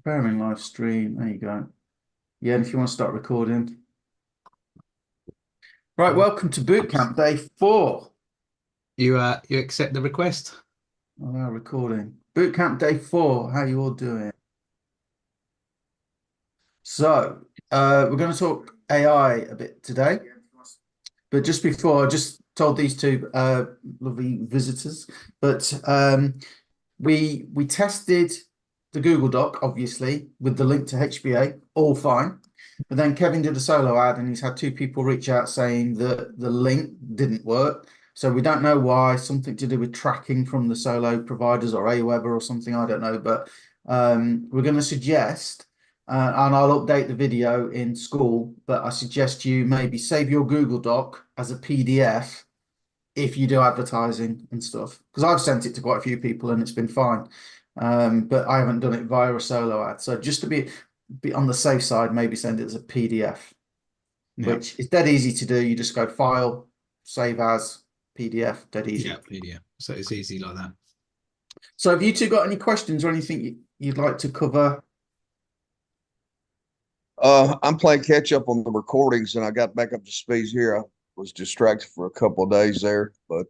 Preparing live stream. There you go. Yeah, and if you want to start recording. Right, welcome to Bootcamp Day 4. You accept the request? Oh, our recording. Bootcamp Day 4. How you all doing? So, we're going to talk AI a bit today. But just before, I just told these two lovely visitors, but we tested the Google Doc, obviously, with the link to HBA, all fine. But then Kevin did a solo ad and he's had two people reach out saying that the link didn't work. So we don't know why, something to do with tracking from the solo providers or Aweber or something, I don't know. But we're going to suggest, and I'll update the video in school, but I suggest you maybe save your Google Doc as a PDF if you do advertising and stuff. Because I've sent it to quite a few people and it's been fine. But I haven't done it via a solo ad. So just to be on the safe side, maybe send it as a PDF, which is dead easy to do. You just go File, Save As, PDF, dead easy. Yeah, PDF. So it's easy like that. So have you two got any questions or anything you'd like to cover? I'm playing catch up on the recordings and I got back up to speed here. I was distracted for a couple of days there, but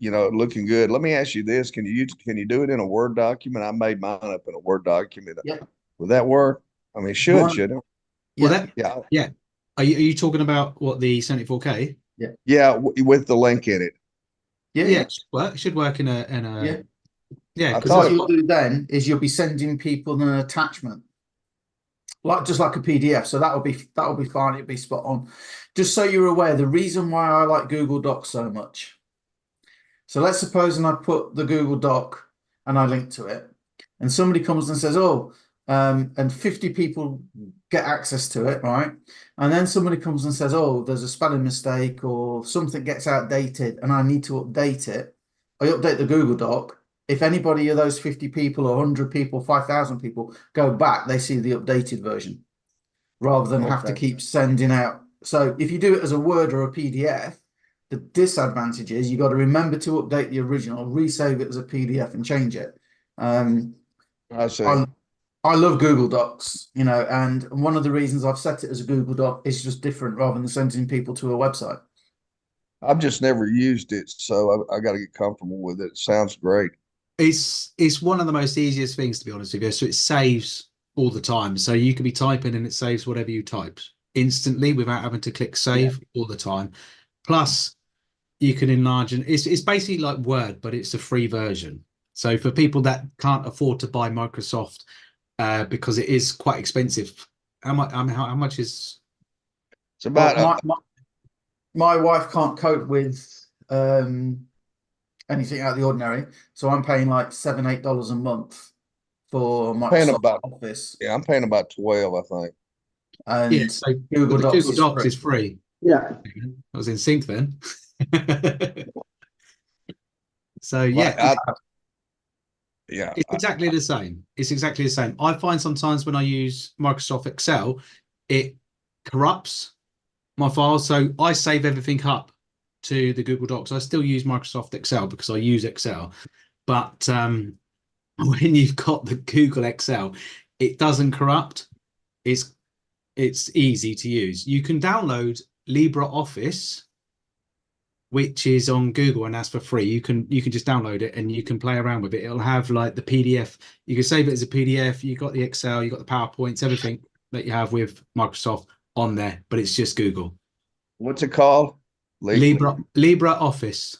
looking good. Let me ask you this. Can you do it in a Word document? I made mine up in a Word document. Yeah. Will that work? I mean, shouldn't it? Well, Yeah. Yeah. Are you talking about what, the 74K? Yeah, with the link in it. Yeah, it should work in a yeah. I Because thought what you'll do then is you'll be sending people an attachment, just like a PDF. So that'll be fine. It'll be spot on. Just so you're aware, the reason why I like Google Docs so much. So let's suppose and I put the Google Doc and I link to it, and somebody comes and says, "Oh," and 50 people get access to it, right? And then somebody comes and says, "Oh, there's a spelling mistake or something gets outdated and I need to update it." I update the Google Doc. If anybody of those 50 people or 100 people, 5,000 people go back, they see the updated version rather than have to keep sending out. So if you do it as a Word or a PDF, the disadvantage is you got to remember to update the original, resave it as a PDF and change it. I see. I love Google Docs, and one of the reasons I've set it as a Google Doc is just different rather than sending people to a website. I've just never used it, so I got to get comfortable with it. It sounds great. It's one of the most easiest things, to be honest with you. So it saves all the time. So you could be typing and it saves whatever you typed instantly without having to click save all the time. Plus, you can enlarge, and it's basically like Word, but it's a free version. So for people that can't afford to buy Microsoft, because it is quite expensive, how much is? It's about my wife can't cope with anything out of the ordinary, so I'm paying like $7-8 a month for Microsoft Office. Yeah, I'm paying about 12, I think. And so Google Docs is free. Yeah, I was in sync then. So it's exactly the same. It's exactly the same. I find sometimes when I use Microsoft Excel, it corrupts my files. So I save everything up to the Google Docs. I still use Microsoft Excel because I use Excel. But when you've got the Google Excel, it doesn't corrupt. It's easy to use. You can download LibreOffice, which is on Google, and that's for free. You can just download it and you can play around with it. It'll have like the PDF. You can save it as a PDF. You got the Excel, you got the PowerPoints, everything that you have with Microsoft on there, but it's just Google. What's it called? LibreOffice.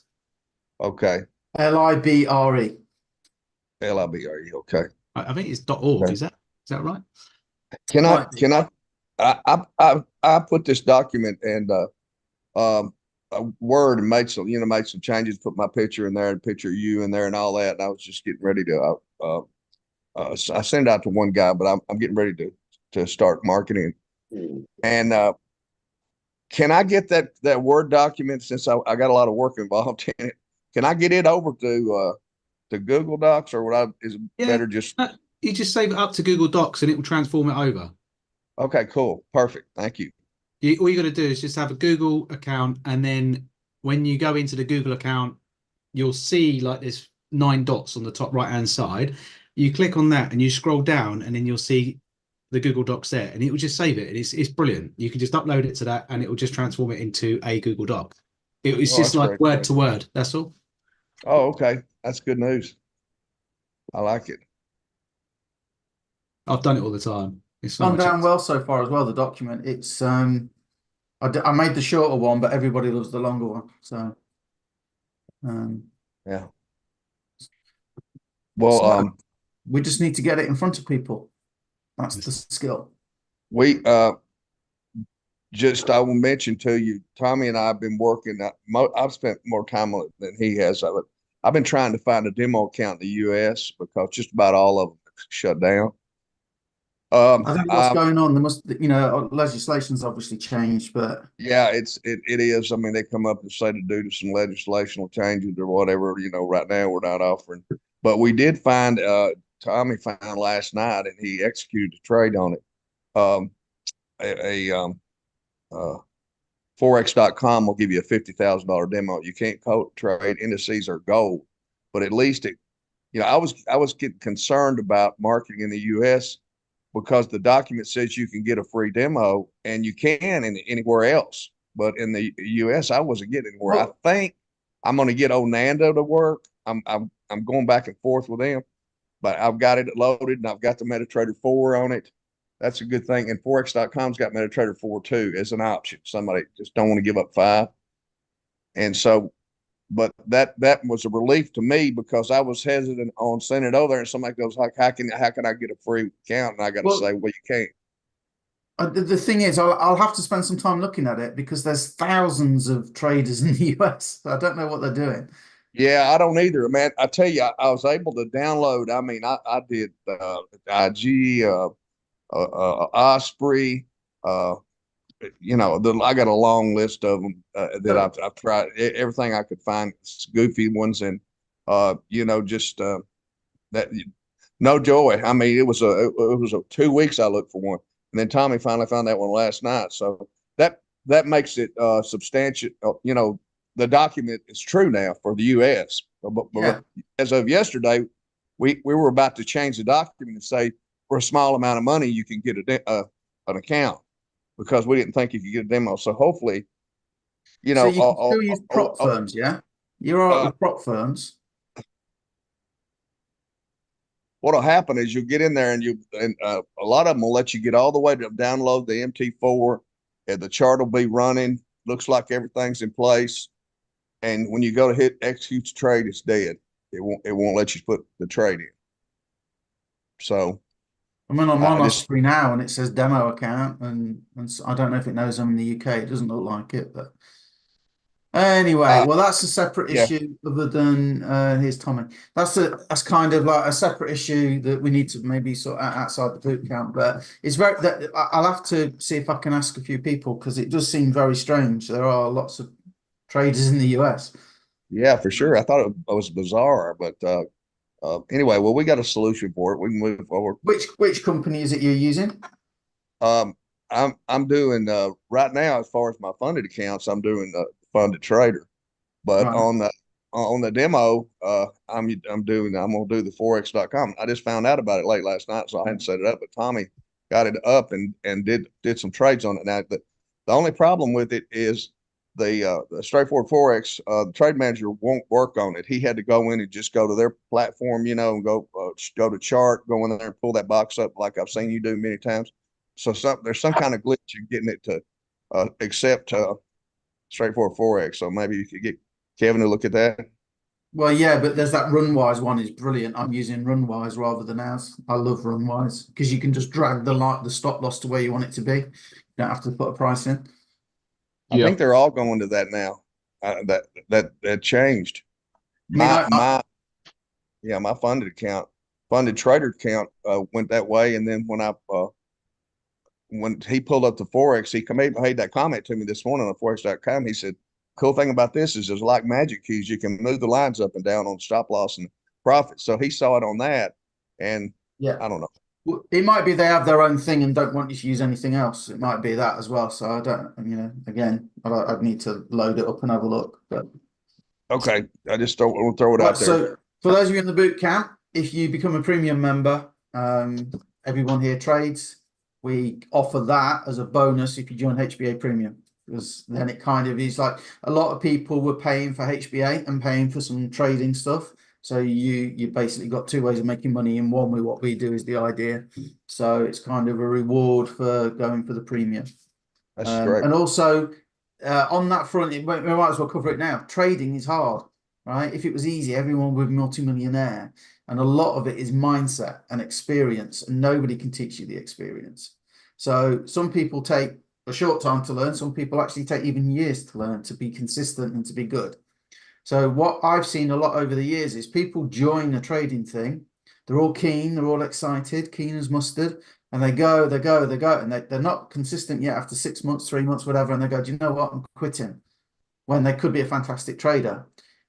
Okay. LIBRE. LIBRE. Okay. I think it's .org. Okay. Is that right? I put this document and Word and made some changes, put my picture in there, and picture of you in there, and all that. And I was just getting ready to. I sent it out to one guy, but I'm getting ready to start marketing. And can I get that Word document, since I got a lot of work involved in it? Can I get it over to Google Docs, or is it better just? You just save it up to Google Docs and it will transform it over. Okay, cool, perfect, thank you. All you got to do is just have a Google account, and then when you go into the Google account, you'll see like there's 9 dots on the top right hand side, You click on that and you scroll down, and then you'll see the Google Docs there, and it will just save it. And it's brilliant. You can just upload it to that, and it will just transform it into a Google Doc. It's Oh, just that's like great. word to word. That's all. Oh, okay. That's good news. I like it. I've done it all the time. It's so Gone much. down well so far as well, the document. It's I made the shorter one, but everybody loves the longer one. So Yeah. Well, so we just need to get it in front of people. That's the skill. we just I will mention to you, Tommy and I have been working. I've spent more time on it than he has. I've been trying to find a demo account in the U.S. because just about all of them shut down. I think what's going on, there must, legislation's obviously changed, but Yeah, it is. I mean, they come up and say to do some legislational changes or whatever. Right now we're not offering, but we did find. Tommy found last night, and he executed a trade on it. Um, Forex.com will give you a $50,000 demo. You can't trade indices or gold, but at least it. I was getting concerned about marketing in the U.S. because the document says you can get a free demo, and you can anywhere else. But in the US, I wasn't getting anywhere. I think I'm going to get old Nando to work. I'm going back and forth with them, but I've got it loaded and I've got the MetaTrader 4 on it. That's a good thing. And Forex.com's got MetaTrader 4 too as an option. Somebody just don't want to give up 5. And so, but that was a relief to me because I was hesitant on sending it over there, and somebody goes like, "How can I get a free account?" And I got to say, "Well, you can't." the thing is, I'll have to spend some time looking at it because there's thousands of traders in the US. I don't know what they're doing. Yeah, I don't either, man. I tell you, I was able to download. I mean, I did IG, Osprey, I got a long list of them that I've tried everything I could find, goofy ones, and just that no joy. I mean, it was a 2 weeks I looked for one, and then Tommy finally found that one last night. So that makes it substantial. The document is true now for the U.S. But as of yesterday, we were about to change the document and say for a small amount of money you can get an account, because we didn't think you could get a demo. So hopefully, So you can still use prop firms, yeah? You're all right with prop firms. What'll happen is you'll get in there and a lot of them will let you get all the way to download the MT4, and the chart will be running. Looks like everything's in place. And when you go to hit execute trade, it's dead. It won't let you put the trade in. So I'm on Osprey now, and it says demo account, and I don't know if it knows I'm in the UK. It doesn't look like it, but anyway, well, that's a separate issue. Other than here's Tommy. That's kind of like a separate issue that we need to maybe sort out outside the boot camp. But it's I'll have to see if I can ask a few people, because it does seem very strange. There are lots of traders in the US. Yeah, for sure. I thought it was bizarre, but anyway, well, we got a solution for it. We can move forward. Which company is it you're using? I'm doing right now, as far as my funded accounts, I'm doing Funded Trader, but right. on the demo, I'm gonna do the Forex.com. I just found out about it late last night, so I hadn't set it up. But Tommy got it up and did some trades on it. Now the only problem with it is the straightforward Forex. The trade manager won't work on it. He had to go in and just go to their platform, and go to chart, go in there and pull that box up like I've seen you do many times. So there's some kind of glitch in getting it to accept straightforward Forex. So maybe you could get Kevin to look at that. Well, yeah, but there's that Runwise one is brilliant. I'm using Runwise rather than ours. I love Runwise because you can just drag the stop loss to where you want it to be. You don't have to put a price in. I think they're all going to that now. That changed. My funded trader account went that way, and then when he pulled up the Forex, he made that comment to me this morning on Forex.com. He said, "Cool thing about this is there's like magic keys. You can move the lines up and down on stop loss and profit." So he saw it on that, and I don't know. It might be they have their own thing and don't want you to use anything else. It might be that as well. So I don't, again, I'd need to load it up and have a look. But okay, I just don't want to throw it out there. So for those of you in the boot camp, if you become a premium member, everyone here trades. We offer that as a bonus if you join HBA Premium, because then it kind of is like a lot of people were paying for HBA and paying for some trading stuff. So you basically got two ways of making money in one way. What we do is the idea. So it's kind of a reward for going for the premium. That's great. And also on that front, we might as well cover it now. Trading is hard, right? If it was easy, everyone would be multimillionaire. And a lot of it is mindset and experience, and nobody can teach you the experience. So some people take a short time to learn. Some people actually take even years to learn, to be consistent and to be good. So what I've seen a lot over the years is people join a trading thing. They're all keen, they're all excited, keen as mustard. And they go, and they're not consistent yet after 6 months, 3 months, whatever. And they go, do you know what? I'm quitting, when they could be a fantastic trader.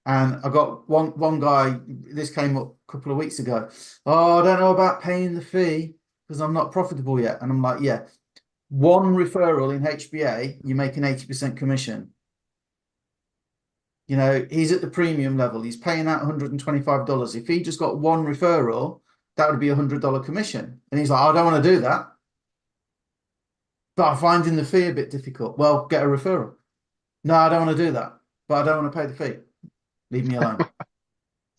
And I got one guy, this came up a couple of weeks ago. Oh, I don't know about paying the fee because I'm not profitable yet. And I'm like, yeah, one referral in HBA, you make an 80% commission. You know, he's at the premium level. He's paying out $125. If he just got one referral, that would be $100 commission. And he's like, I don't want to do that, but I'm finding the fee a bit difficult. Well, get a referral. No, I don't want to do that, but I don't want to pay the fee. Leave me alone.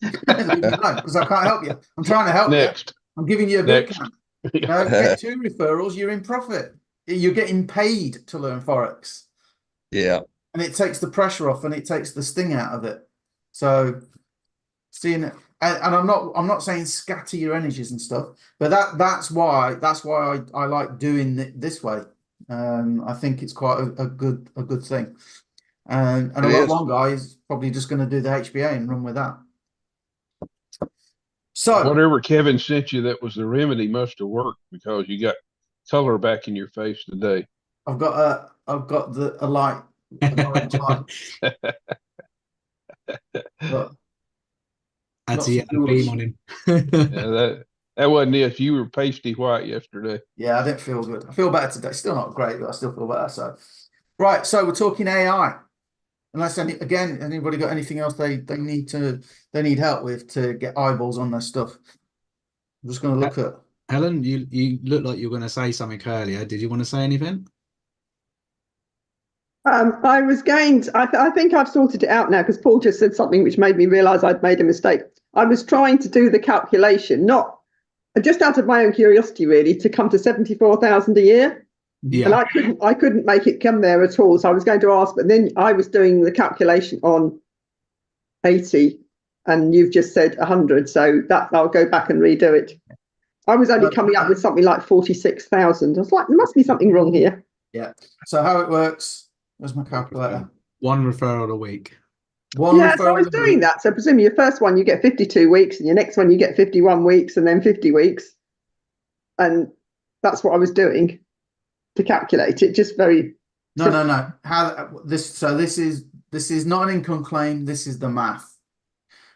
Leave me alone, because I can't help you. I'm trying to help Next. you. I'm giving you a boot Next. camp. You know, get 2 referrals, you're in profit. You're getting paid to learn Forex. Yeah. And it takes the pressure off and it takes the sting out of it. So seeing it, and I'm not saying scatter your energies and stuff, but that's why I like doing it this way. I think it's quite a good thing. And It I got is. one guy is probably just going to do the HBA and run with that. So Whatever Kevin sent you that was the remedy must have worked, because you got color back in your face today. I've got a light, an orange light. But Had to get a Lots of beam on him. Yeah, that wasn't it. You were pasty white yesterday. yeah, I didn't feel good. I feel better today. Still not great, but I still feel better. So, right. So we're talking AI. Unless anybody got anything else they need help with to get eyeballs on their stuff. I'm just going to look at. Helen, you look like you were going to say something earlier. Did you want to say anything? I was going to, I think I've sorted it out now, because Paul just said something which made me realise I'd made a mistake. I was trying to do the calculation, not just out of my own curiosity, really, to come to 74,000 a year. Yeah. And I couldn't make it come there at all. So I was going to ask, but then I was doing the calculation on 80, and you've just said 100. So that I'll go back and redo it. I was only coming up with something like 46,000. I was like, there must be something wrong here. Yeah. So how it works? Where's my calculator? 1 referral a week. Yeah, so I was doing that. So presumably your first one you get 52 weeks, and your next one you get 51 weeks, and then 50 weeks. And that's what I was doing to calculate it. Just very No. How this? So this is not an income claim. This is the math.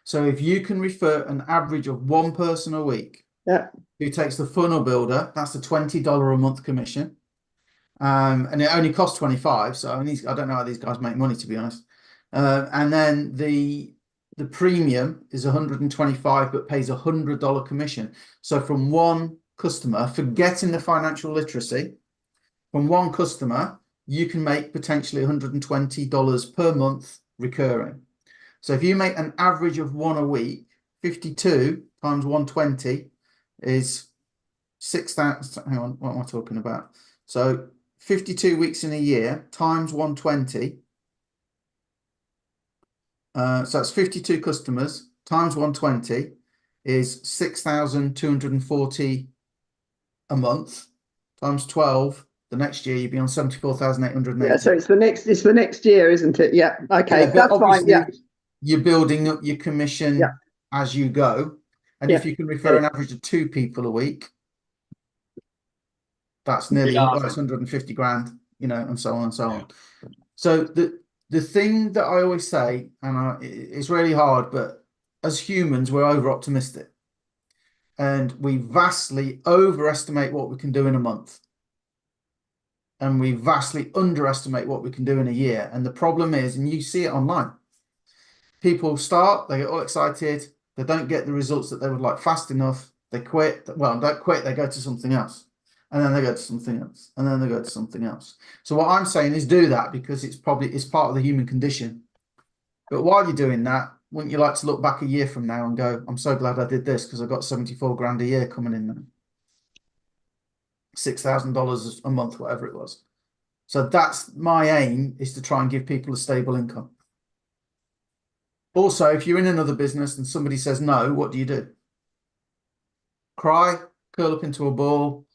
So if you can refer an average of 1 person a week, yeah, who takes the funnel builder, that's a $20 a month commission. And it only costs 25. So I don't know how these guys make money, to be honest. And then the premium is 125, but pays $100 commission. So from one customer, forgetting the financial literacy, from one customer, you can make potentially $120 per month recurring. So if you make an average of 1 a week, 52 times 120 is 6,000. Hang on, what am I talking about? So 52 weeks in a year times 120. So that's 52 customers times 120 is 6,240 a month times 12. The next year you'd be on 74,880. Yeah, so it's the next year, isn't it? Yeah. Okay, Yeah, that's fine. Yeah. You're building up your commission as you go. And if you can refer an average of 2 people a week, that's nearly that's 150 grand, you know, and so on and so on. So the thing that I always say, and it's really hard, but as humans, we're over optimistic, and we vastly overestimate what we can do in a month, and we vastly underestimate what we can do in a year. And the problem is, and you see it online, people start, they get all excited, they don't get the results that they would like fast enough, they quit. Well, don't quit, they go to something else. And then they go to something else. And then they go to something else. So what I'm saying is do that, because it's part of the human condition. But while you're doing that, wouldn't you like to look back a year from now and go, I'm so glad I did this because I got 74 grand a year coming in there. $6,000 a month, whatever it was. So that's my aim, is to try and give people a stable income. Also, if you're in another business and somebody says no, what do you do? Cry, curl up into a ball,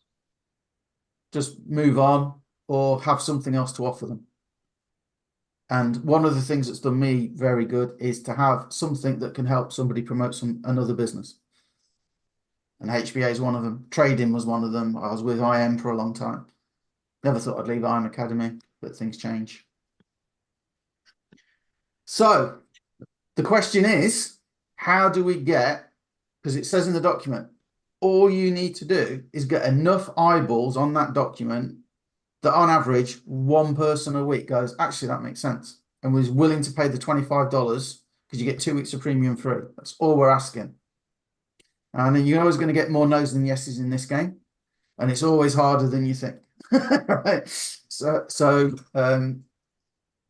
just move on, or have something else to offer them. And one of the things that's done me very good is to have something that can help somebody promote another business. And HBA is one of them. Trading was one of them. I was with IM for a long time. Never thought I'd leave IM Academy, but things change. So the question is, how do we get, because it says in the document, all you need to do is get enough eyeballs on that document that on average, one person a week goes, actually, that makes sense, and was willing to pay the $25 because you get 2 weeks of premium free. That's all we're asking. And you're always going to get more no's than yeses in this game. And it's always harder than you think. Right? So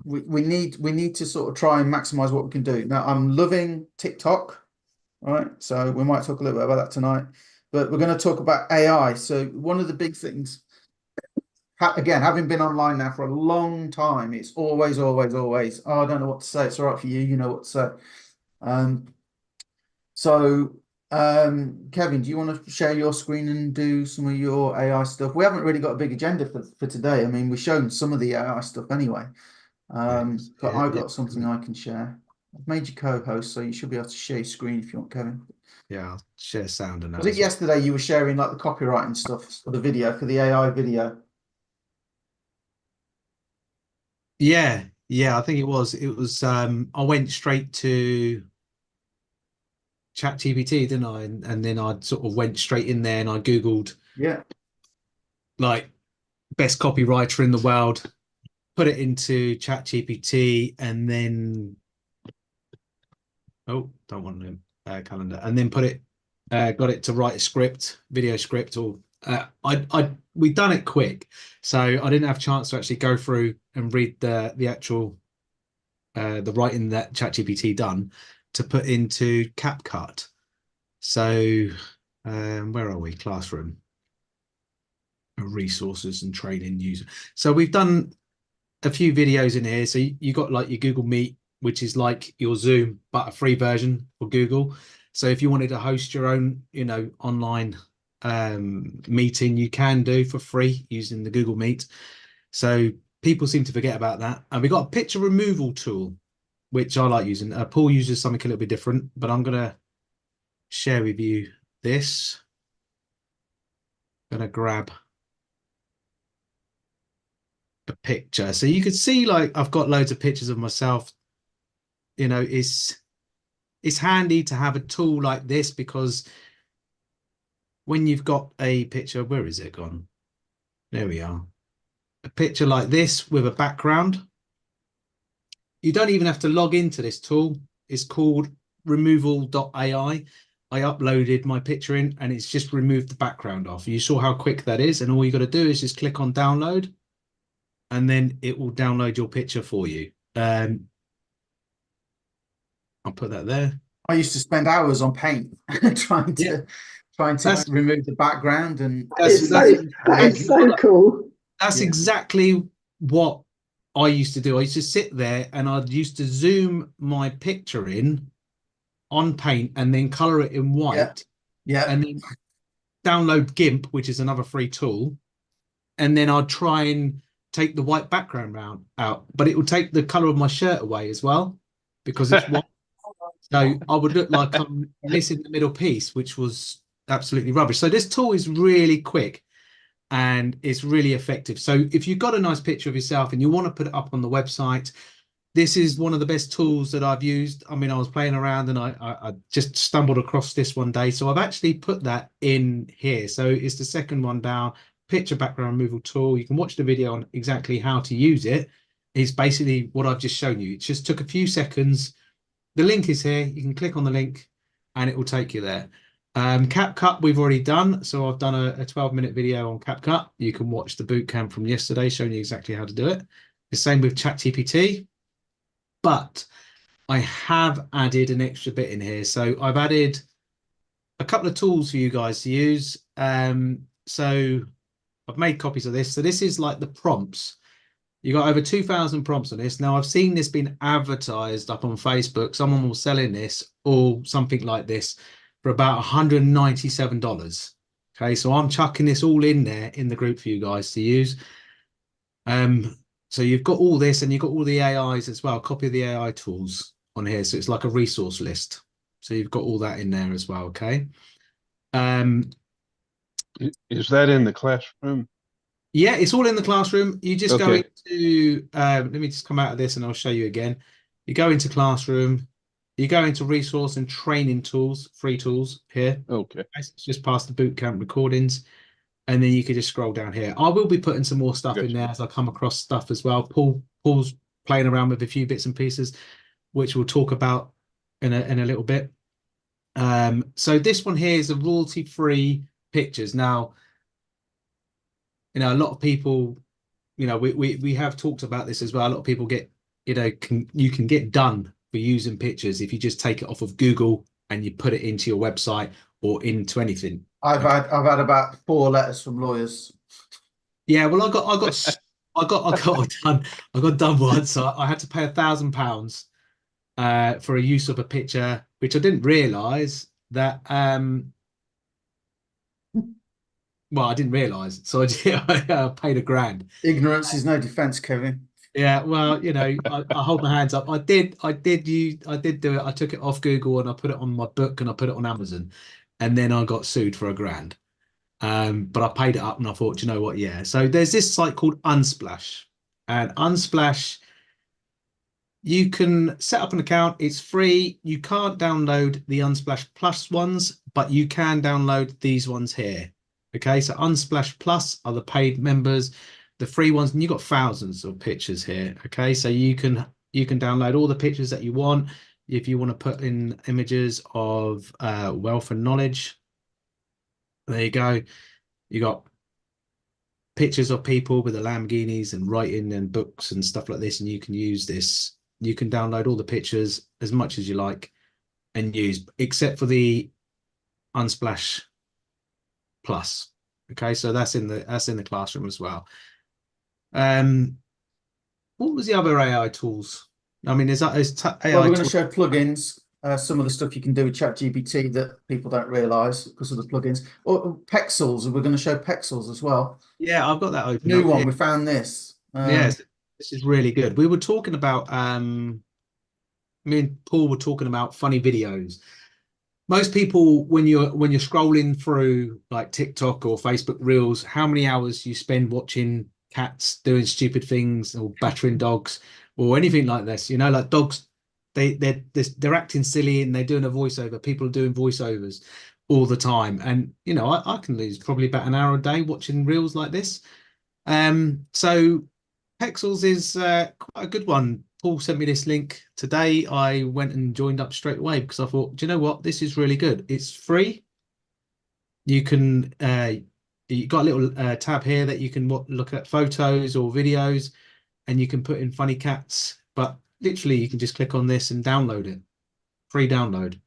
we need to sort of try and maximize what we can do. Now, I'm loving TikTok. Right. So we might talk a little bit about that tonight. But we're going to talk about AI. So one of the big things, again, having been online now for a long time, it's always, oh, I don't know what to say. It's all right for you. You know what to say. Kevin, do you want to share your screen and do some of your AI stuff? We haven't really got a big agenda for today. I mean, we've shown some of the AI stuff anyway. But I've got something I can share. I've made you co-host, so you should be able to share your screen if you want, Kevin. Yeah, I'll share sound and that. Was it yesterday you were sharing like the copywriting stuff for the video, for the AI video? Yeah, I think it was. I went straight to ChatGPT, didn't I? And then I sort of went straight in there and I Googled, like, best copywriter in the world, put it into ChatGPT, and then don't want a calendar, and then got it to write a script, video script, or we'd done it quick, so I didn't have a chance to actually go through and read the actual the writing that ChatGPT done to put into CapCut. So where are we? Classroom, resources and training user. So we've done a few videos in here. So you got like your Google Meet, which is like your Zoom, but a free version for Google. So if you wanted to host your own, online meeting, you can do for free using the Google Meet. So people seem to forget about that. And we got a picture removal tool, which I like using. Paul uses something a little bit different, but I'm going to share with you this. I'm going to grab a picture. So you can see, like, I've got loads of pictures of myself. It's handy to have a tool like this, because when you've got a picture, where is it gone? There we are. A picture like this with a background. You don't even have to log into this tool. It's called removal.ai. I uploaded my picture in and it's just removed the background off. You saw how quick that is. And all you got to do is just click on download, and then it will download your picture for you. I'll put that there. I used to spend hours on Paint trying to remove the background, and that is so cool. That's exactly what I used to do. I used to sit there and I'd used to zoom my picture in on Paint and then color it in white. Yeah. And then download GIMP, which is another free tool. And then I'd try and take the white background out, but it would take the color of my shirt away as well, because it's white. So I would look like I'm missing the middle piece, which was absolutely rubbish. So this tool is really quick and it's really effective. So if you've got a nice picture of yourself and you want to put it up on the website, this is one of the best tools that I've used. I mean, I was playing around and I just stumbled across this one day. So I've actually put that in here. So it's the second one down, picture background removal tool. You can watch the video on exactly how to use it. It's basically what I've just shown you. It just took a few seconds. The link is here. You can click on the link and it will take you there. CapCut we've already done, so I've done a 12-minute video on CapCut. You can watch the bootcamp from yesterday showing you exactly how to do it. The same with ChatGPT, but I have added an extra bit in here. So I've added a couple of tools for you guys to use. So I've made copies of this. So this is like the prompts. You got over 2,000 prompts on this. Now I've seen this being advertised up on Facebook. Someone was selling this or something like this for about $197. Okay, so I'm chucking this all in there in the group for you guys to use. So you've got all this, and you've got all the AIs as well. Copy of the AI tools on here, so it's like a resource list. So you've got all that in there as well. Okay. Is that in the classroom? Yeah, it's all in the classroom. You just go Okay. into, let me just come out of this and I'll show you again. You go into classroom, you go into resource and training tools, free tools here. Okay. It's just past the bootcamp recordings. And then you can just scroll down here. I will be putting some more stuff in Gotcha. there as I come across stuff as well. Paul's playing around with a few bits and pieces, which we'll talk about in a little bit. So this one here is a royalty-free pictures. Now, you know, a lot of people, you know, we have talked about this as well. A lot of people get, you know, you can get done for using pictures if you just take it off of Google and you put it into your website or into anything. I've had about 4 letters from lawyers. Yeah, well, I got done once. So I had to pay £1,000 for a use of a picture, which I didn't realise that. Well, I didn't realise, so I paid £1,000. Ignorance is no defense, Kevin. Yeah, well, you know, I hold my hands up. I did do it. I took it off Google and I put it on my book and I put it on Amazon, and then I got sued for £1,000. But I paid it up and I thought, you know what? Yeah. So there's this site called Unsplash, and Unsplash, you can set up an account. It's free. You can't download the Unsplash Plus ones, but you can download these ones here. Okay, so Unsplash Plus are the paid members, the free ones, and you've got thousands of pictures here. Okay, so you can download all the pictures that you want. If you want to put in images of wealth and knowledge, there you go. You got pictures of people with the Lamborghinis and writing and books and stuff like this, and you can use this. You can download all the pictures as much as you like and use, except for the Unsplash Plus. Okay, so that's in the classroom as well. What was the other AI tools? I mean, is AI Well, we're going to tools? show plugins, some of the stuff you can do with ChatGPT that people don't realize because of the plugins. Or Pexels, we're going to show Pexels as well. Yeah, I've got that open. New up one, here. we found this. Yes, this is really good. We were talking about me and Paul were talking about funny videos. Most people, when you're scrolling through like TikTok or Facebook Reels, how many hours you spend watching cats doing stupid things or battering dogs or anything like this? You know, like dogs, they're acting silly and they're doing a voiceover. People are doing voiceovers all the time, and you know, I can lose probably about an hour a day watching reels like this. So Pexels is quite a good one. Paul sent me this link today. I went and joined up straight away because I thought, do you know what? This is really good. It's free. You can, you got a little tab here that you can look at photos or videos, and you can put in funny cats. But literally, you can just click on this and download it. Free download.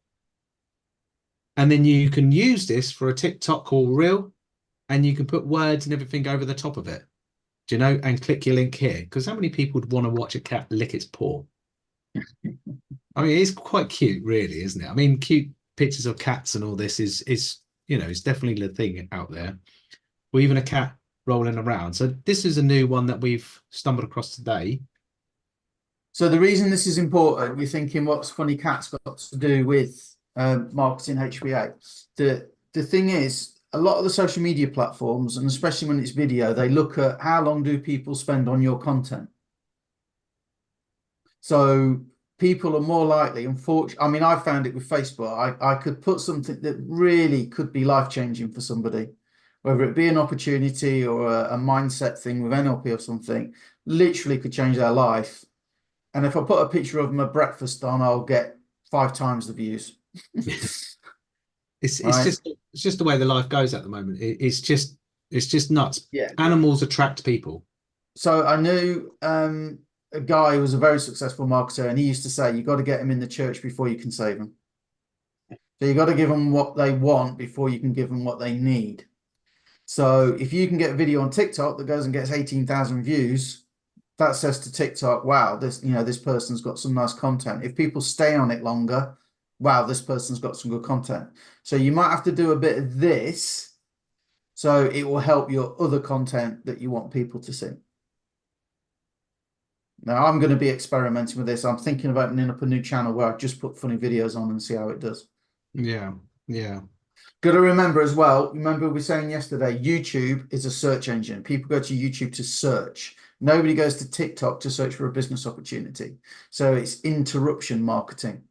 And then you can use this for a TikTok or reel, and you can put words and everything over the top of it. Do you know? And click your link here, because how many people would want to watch a cat lick its paw? I mean, it's quite cute, really, isn't it? I mean, cute pictures of cats and all this is you know, it's definitely the thing out there. Or even a cat rolling around. So this is a new one that we've stumbled across today. So the reason this is important, you're thinking, what's Funny Cats got to do with marketing HBA? The thing is, a lot of the social media platforms, and especially when it's video, they look at how long do people spend on your content. So people are more likely, unfortunately, I mean, I found it with Facebook. I could put something that really could be life-changing for somebody, whether it be an opportunity or a mindset thing with NLP or something, literally could change their life. And if I put a picture of them at breakfast on, I'll get 5 times the views. It's Right. it's just the way the life goes at the moment. It's just nuts. Yeah. Animals attract people. So I knew a guy who was a very successful marketer, and he used to say, you got to get them in the church before you can save them. So you got to give them what they want before you can give them what they need. So if you can get a video on TikTok that goes and gets 18,000 views, that says to TikTok, wow, this person's got some nice content. If people stay on it longer, wow, this person's got some good content. So you might have to do a bit of this, so it will help your other content that you want people to see. Now I'm going to be experimenting with this. I'm thinking of opening up a new channel where I just put funny videos on and see how it does. Yeah. Got to remember as well, remember we were saying yesterday, YouTube is a search engine. People go to YouTube to search. Nobody goes to TikTok to search for a business opportunity. So it's interruption marketing.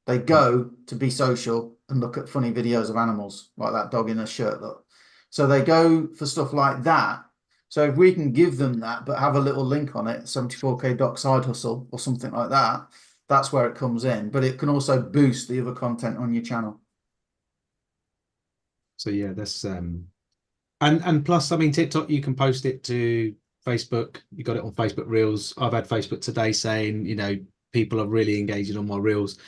They go to be social and look at funny videos of animals, like that dog in a shirt look. So they go for stuff like that. So if we can give them that, but have a little link on it, 74K Doc Side Hustle or something like that, that's where it comes in. But it can also boost the other content on your channel. So yeah, that's and plus, I mean, TikTok, you can post it to Facebook. You got it on Facebook Reels. I've had Facebook today saying, people are really engaging on my Reels.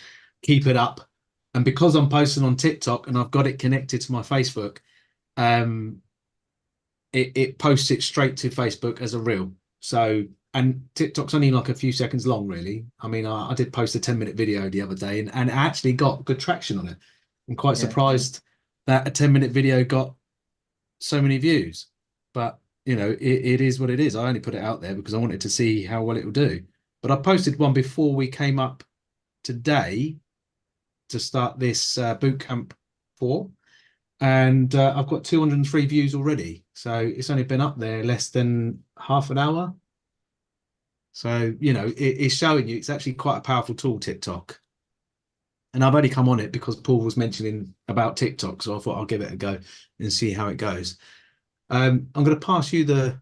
Keep it up. And because I'm posting on TikTok and I've got it connected to my Facebook, it posts it straight to Facebook as a reel. So, and TikTok's only like a few seconds long, really. I mean, I did post a 10-minute video the other day and it actually got good traction on it. I'm quite surprised that a 10-minute video got so many views. But, it is what it is. I only put it out there because I wanted to see how well it will do. But I posted one before we came up today to start this boot camp 4. And I've got 203 views already. So it's only been up there less than half an hour. So, it's showing you it's actually quite a powerful tool, TikTok. And I've only come on it because Paul was mentioning about TikTok. So I thought I'll give it a go and see how it goes. I'm going to pass you the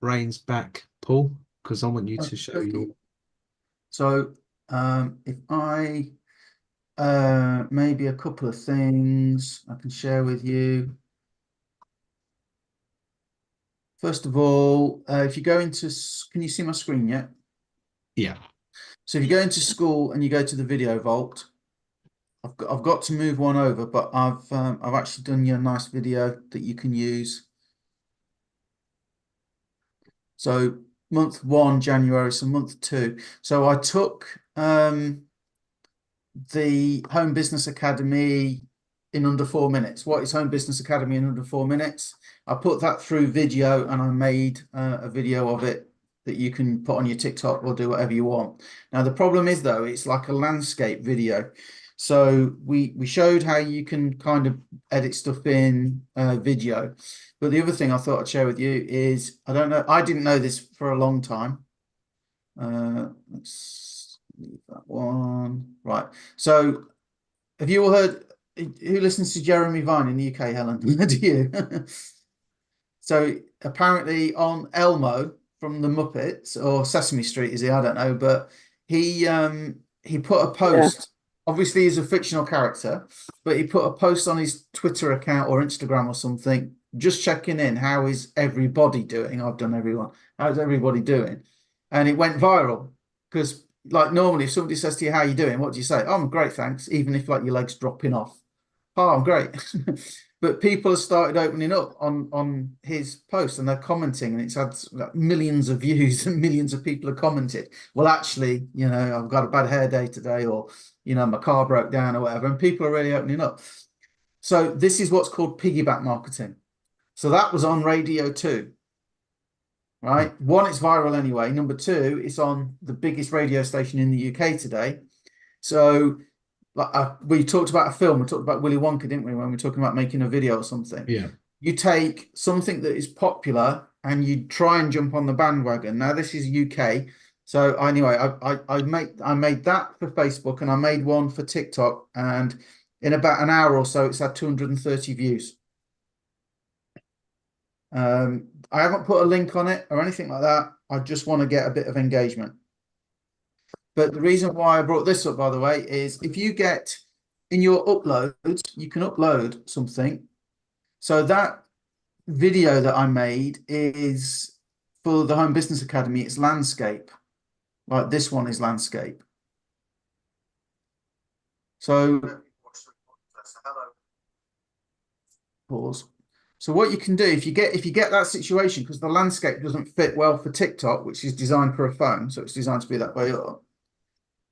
reins back, Paul, because I want you to show you. So if I maybe a couple of things I can share with you. First of all, if you go into, can you see my screen yet? Yeah. So if you go into school and you go to the Video Vault, I've got to move one over, but I've actually done you a nice video that you can use. So month 1, January, so month 2. So I took the Home Business Academy in under 4 minutes. What is Home Business Academy in under 4 minutes? I put that through video and I made a video of it that you can put on your TikTok or do whatever you want. Now, the problem is, though, it's like a landscape video. So we showed how you can kind of edit stuff in video. But the other thing I thought I'd share with you is, I don't know, I didn't know this for a long time. Let's leave that one. Right. So have you all heard, who listens to Jeremy Vine in the UK, Helen? Do you? So apparently on Elmo from the Muppets, or Sesame Street is he? I don't know, but he put a post. Obviously he's a fictional character, but he put a post on his Twitter account or Instagram or something, just checking in. How is everybody doing? I've done everyone. How's everybody doing? And it went viral because, like, normally if somebody says to you, how you doing? What do you say? Oh, I'm great, thanks. Even if like your leg's dropping off. Oh, I'm great. But people have started opening up on his post and they're commenting, and it's had like millions of views and millions of people have commented. Well, actually, I've got a bad hair day today, or, my car broke down or whatever. And people are really opening up. So this is what's called piggyback marketing. So that was on Radio 2. Right. 1, it's viral anyway. Number 2, it's on the biggest radio station in the UK today. So we talked about a film. We talked about Willy Wonka, didn't we, when we were talking about making a video or something? Yeah. You take something that is popular and you try and jump on the bandwagon. Now, this is UK. So anyway, I made that for Facebook and I made one for TikTok. And in about an hour or so, it's had 230 views. I haven't put a link on it or anything like that. I just want to get a bit of engagement. But the reason why I brought this up, by the way, is if you get in your uploads, you can upload something. So that video that I made is for the Home Business Academy. It's landscape. Like this one is landscape. So pause. So what you can do if you get that situation, because the landscape doesn't fit well for TikTok, which is designed for a phone, so it's designed to be that way up.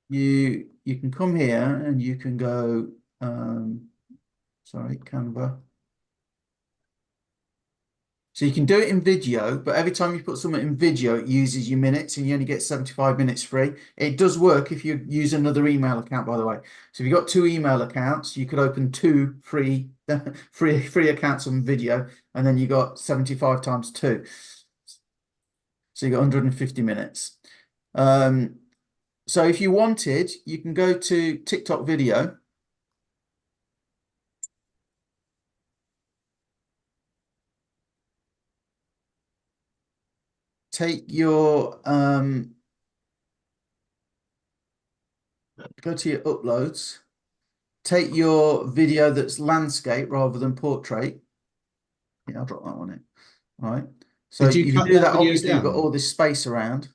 You can come here and you can go sorry, Canva. So you can do it in video, but every time you put something in video, it uses your minutes and you only get 75 minutes free. It does work if you use another email account, by the way. So if you've got 2 email accounts, you could open 2 free accounts on video, and then you got 75 times 2. So you got 150 minutes. So if you wanted, you can go to TikTok video. Take your go to your uploads, take your video that's landscape rather than portrait. Yeah, I'll drop that one in. All right. So Did you if you cut do that that, video obviously you've got down? all this space around.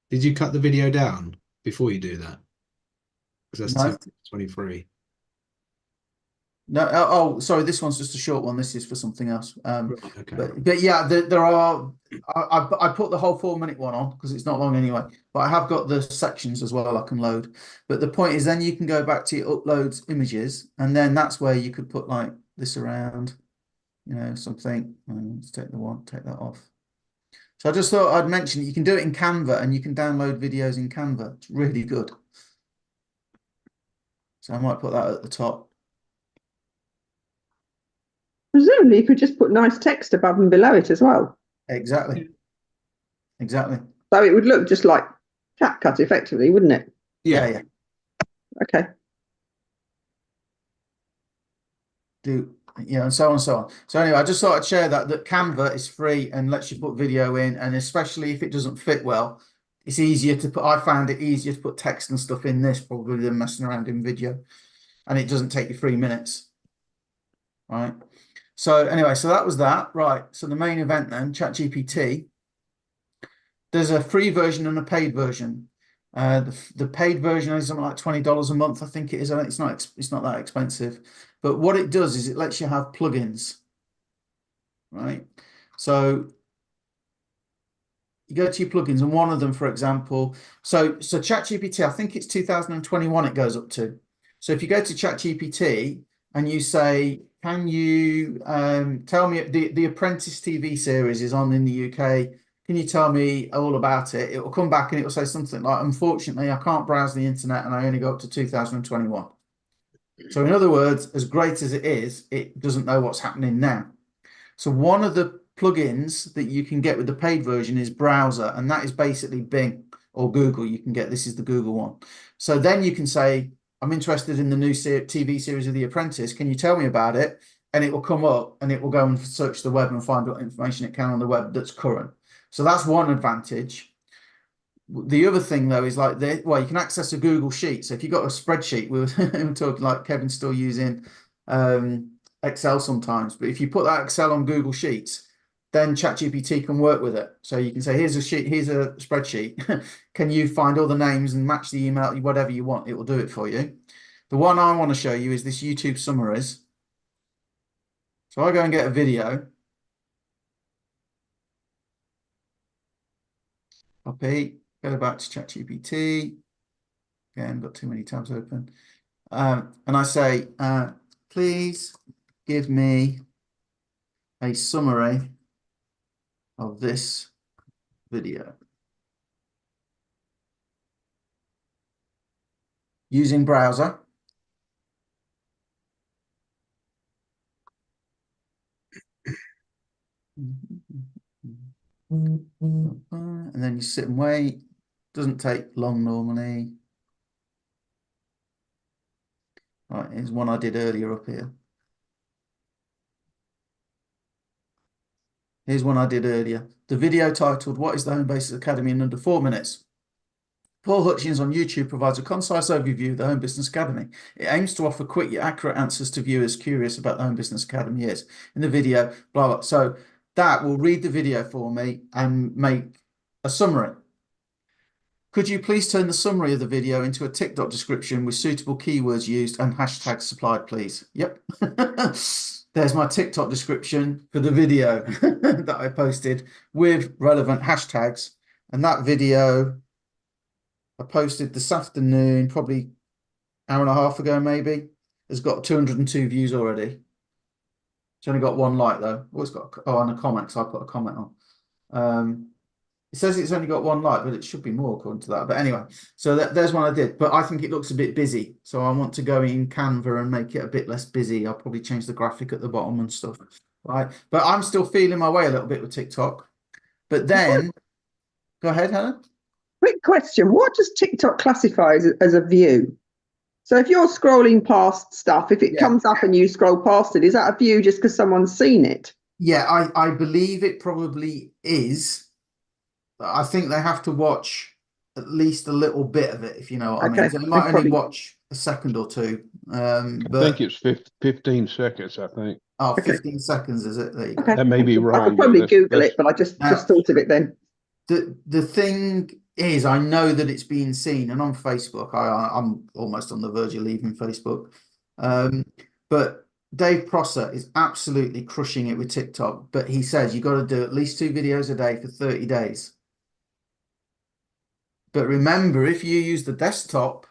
Did you cut the video down before you do that? Because that's No. 223. No, oh, sorry, this one's just a short one. This is for something else. Right, okay. But yeah, there are. I put the whole 4-minute one on because it's not long anyway. But I have got the sections as well I can load. But the point is, then you can go back to your uploads images, and then that's where you could put like this around, you know, something. Let's take take that off. So I just thought I'd mention you can do it in Canva, and you can download videos in Canva. It's really good. So I might put that at the top. Presumably, you could just put nice text above and below it as well. Exactly. Exactly. So it would look just like CapCut effectively, wouldn't it? Yeah. Okay. And so on and so on. So anyway, I just thought I'd share that Canva is free and lets you put video in, and especially if it doesn't fit well, it's easier to put. I found it easier to put text and stuff in this probably than messing around in video, and it doesn't take you 3 minutes. Right. So anyway, so that was that. Right. So the main event then, ChatGPT. There's a free version and a paid version. The paid version is something like $20 a month, I think it is. It's not that expensive, but what it does is it lets you have plugins, right? So you go to your plugins, and one of them, for example, so ChatGPT, I think it's 2021 it goes up to. So if you go to ChatGPT and you say, can you tell me the Apprentice TV series is on in the UK? Can you tell me all about it? It will come back and it will say something like, unfortunately, I can't browse the internet and I only go up to 2021. So in other words, as great as it is, it doesn't know what's happening now. So one of the plugins that you can get with the paid version is Browser, and that is basically Bing or Google. You can get, this is the Google one. So then you can say, I'm interested in the new TV series of The Apprentice. Can you tell me about it? And it will come up and it will go and search the web and find what information it can on the web that's current. So that's one advantage. The other thing though is like you can access a Google Sheet. So if you've got a spreadsheet, we were talking like Kevin's still using Excel sometimes, but if you put that Excel on Google Sheets, then ChatGPT can work with it. So you can say, here's a sheet, here's a spreadsheet. Can you find all the names and match the email, whatever you want, it will do it for you. The one I want to show you is this YouTube summaries. So I go and get a video. Copy, go back to ChatGPT. Again, got too many tabs open. And I say, please give me a summary of this video using Browser. And then you sit and wait. Doesn't take long normally. Right, here's one I did earlier up here. Here's one I did earlier. The video titled, What is the Home Basics Academy in under 4 minutes? Paul Hutchins on YouTube provides a concise overview of the Home Business Academy. It aims to offer quick yet accurate answers to viewers curious about the Home Business Academy is. In the video, blah, blah. So that will read the video for me and make a summary. Could you please turn the summary of the video into a TikTok description with suitable keywords used and hashtags supplied, please? Yep. There's my TikTok description for the video that I posted with relevant hashtags. And that video I posted this afternoon, probably hour and a half ago, maybe, has got 202 views already. It's only got one like though. Oh, it's got and a comment, so I put a comment on. It says it's only got one like, but it should be more according to that. But anyway, so there's one I did, but I think it looks a bit busy. So I want to go in Canva and make it a bit less busy. I'll probably change the graphic at the bottom and stuff. Right. But I'm still feeling my way a little bit with TikTok. But then, go ahead, Helen. Quick question. What does TikTok classify as a view? So if you're scrolling past stuff, if it comes up and you scroll past it, is that a view just because someone's seen it? Yeah, I believe it probably is. I think they have to watch at least a little bit of it, if you know what I mean. They might only watch a second or two. I But think it's 15 seconds, I think. 15 seconds, is it? There you go. Okay. That may be I wrong. could probably but Google it, but I just thought of it then. The thing is, I know that it's being seen, and on Facebook, I'm almost on the verge of leaving Facebook. But Dave Prosser is absolutely crushing it with TikTok. But he says you've got to do at least 2 videos a day for 30 days. But remember, if you use the desktop,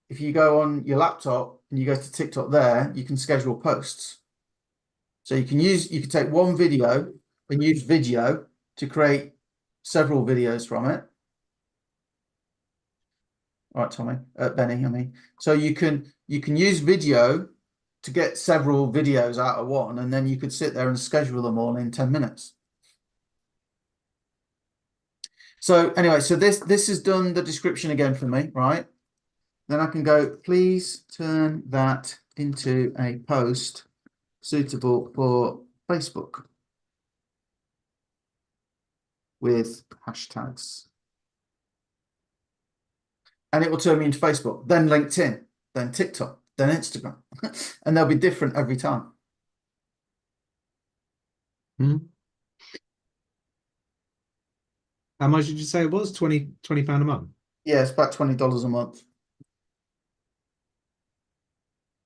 if you go on your laptop and you go to TikTok there, you can schedule posts. So you can take one video and use video to create several videos from it. All right, Tommy, Benny, I mean. So you can use video to get several videos out of one, and then you could sit there and schedule them all in 10 minutes. So anyway, so this has done the description again for me, right? Then I can go, please turn that into a post suitable for Facebook with hashtags. And it will turn me into Facebook, then LinkedIn, then TikTok, then Instagram. And they'll be different every time. How much did you say it was? £20 a month? Yeah, it's about $20 a month.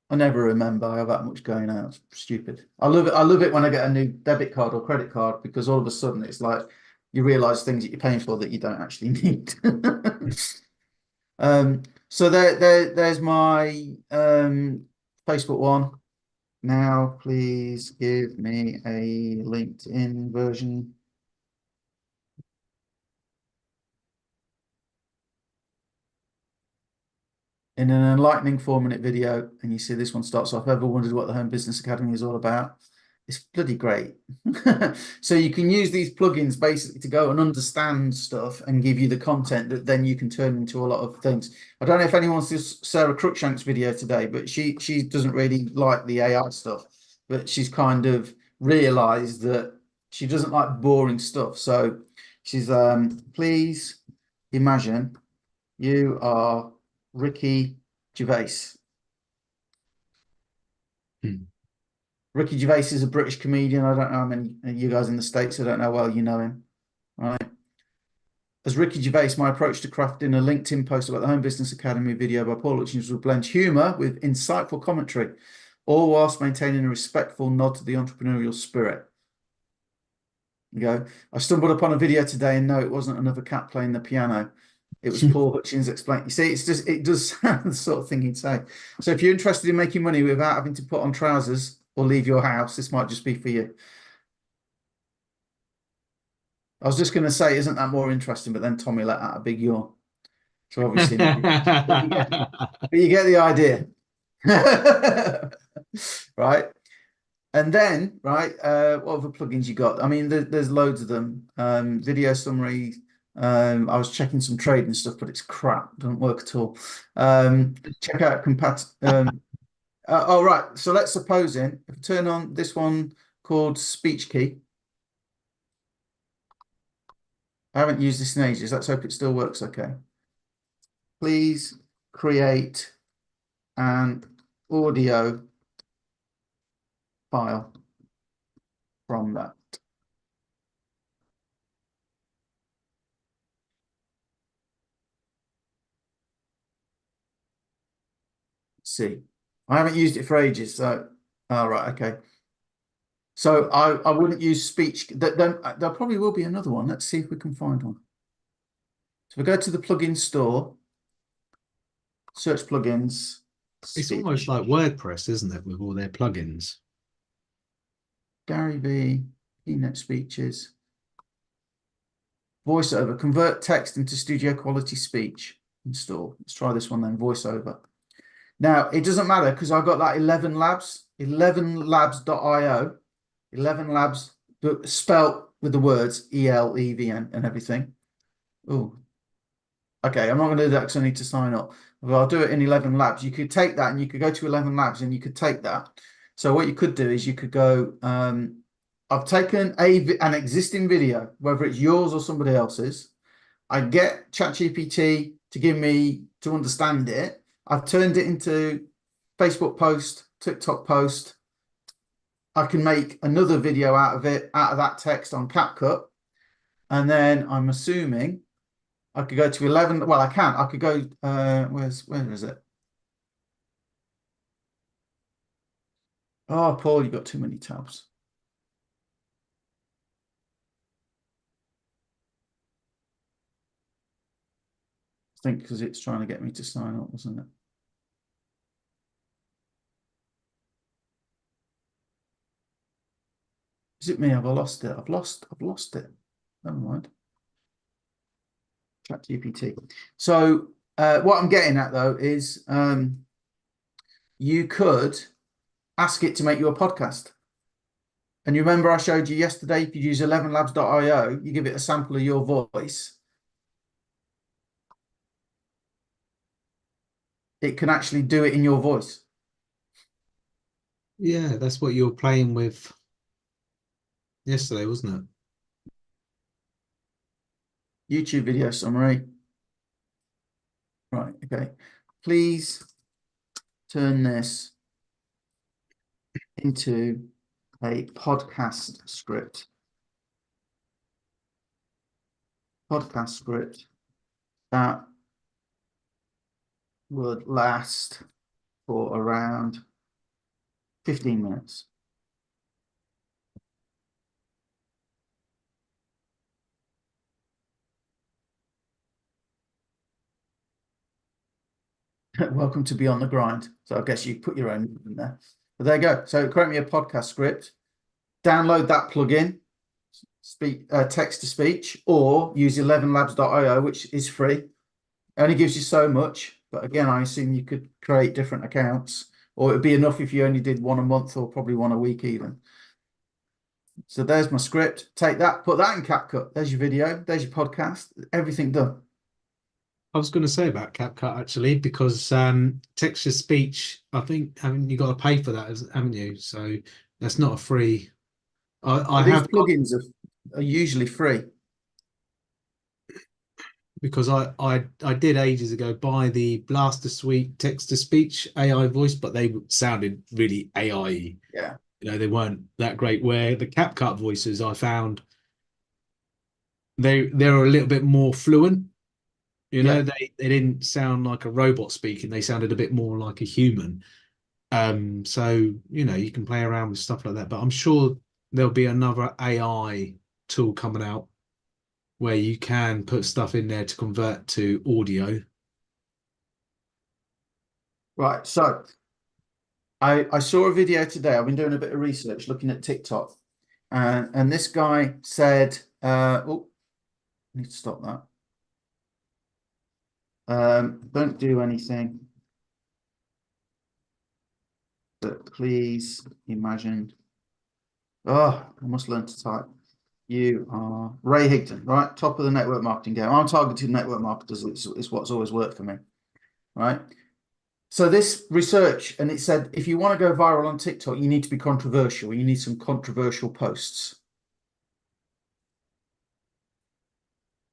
I never remember I have that much going out. It's stupid. I love it when I get a new debit card or credit card, because all of a sudden it's like you realize things that you're paying for that you don't actually need. So there's my Facebook one. Now please give me a LinkedIn version. In an enlightening 4-minute video, and you see this one starts off, ever wondered what the Home Business Academy is all about? It's bloody great. So you can use these plugins basically to go and understand stuff and give you the content that then you can turn into a lot of things. I don't know if anyone sees Sarah Cruikshank's video today, but she doesn't really like the AI stuff, but she's kind of realized that she doesn't like boring stuff. So she's please imagine you are Ricky Gervais. Ricky Gervais is a British comedian. I don't know how many you guys in the States, I don't know well you know him, right? As Ricky Gervais, my approach to crafting a LinkedIn post about the Home Business Academy video by Paul Hutchins will blend humour with insightful commentary, all whilst maintaining a respectful nod to the entrepreneurial spirit. You go, I stumbled upon a video today and no, it wasn't another cat playing the piano. It was Paul Hutchins explaining. You see, it does sound the sort of thing he'd say. So if you're interested in making money without having to put on trousers or leave your house, this might just be for you. I was just going to say, isn't that more interesting? But then Tommy let out a big yawn. So obviously, but you get the idea. Right. And then, right, what other plugins you got? I mean, there's loads of them. Video summary. I was checking some trading stuff, but it's crap. Doesn't work at all. Check out oh, right. So let's suppose if I turn on this one called Speech Key. I haven't used this in ages. Let's hope it still works okay. Please create an audio file from that. Let's see, I haven't used it for ages, so all right, okay. So I wouldn't use speech. Then there probably will be another one. Let's see if we can find one. So we go to the plugin store, search plugins. It's speech. almost like WordPress, isn't it, with all their plugins? Gary V, keynote speeches, voiceover, convert text into studio quality speech, install. Let's try this one then, voiceover. Now, it doesn't matter because I've got that 11 labs, 11labs.io, 11 labs, spelt with the words ELEVN and everything. Oh, okay, I'm not going to do that because I need to sign up. But I'll do it in 11 labs. You could take that and you could go to 11 labs and you could take that. So what you could do is you could go, I've taken an existing video, whether it's yours or somebody else's. I get ChatGPT to give me to understand it. I've turned it into Facebook post, TikTok post. I can make another video out of it, out of that text on CapCut. And then I'm assuming I could go to 11. Well, I can. I could go, where is it? Oh, Paul, you've got too many tabs. I think because it's trying to get me to sign up, wasn't it? Is it me? Have I lost it? I've lost it. Never mind. ChatGPT. So what I'm getting at though is you could ask it to make you a podcast. And you remember I showed you yesterday, if you use 11labs.io, you give it a sample of your voice. It can actually do it in your voice. Yeah, that's what you were playing with yesterday, wasn't it? YouTube video summary. Right, okay. Please turn this into a podcast script. Podcast script that would last for around 15 minutes. Welcome to Beyond the Grind. So I guess you put your own in there. But there you go. So create me a podcast script, download that plugin, text to speech, or use 11labs.io, which is free. It only gives you so much. But again, I assume you could create different accounts, or it'd be enough if you only did one a month or probably one a week even. So there's my script. Take that, put that in CapCut. There's your video. There's your podcast. Everything done. I was going to say about CapCut actually, because text to speech, I think you got to pay for that, haven't you? So that's not a free. I These have plugins are usually free. because I did ages ago buy the Blaster Suite text to speech AI voice, but they sounded really AI. Yeah. You know, they weren't that great. Where the CapCut voices, I found they're a little bit more fluent. You know, they didn't sound like a robot speaking. They sounded a bit more like a human. So, you know, you can play around with stuff like that. But I'm sure there'll be another AI tool coming out where you can put stuff in there to convert to audio. Right. So I saw a video today. I've been doing a bit of research looking at TikTok. And this guy said, oh, I need to stop that. Don't do anything. But please imagine. Oh, I must learn to type. You are Ray Higdon, right? Top of the network marketing game. I'm targeted network marketers. It's what's always worked for me, right? So this research, and it said, if you want to go viral on TikTok, you need to be controversial. You need some controversial posts.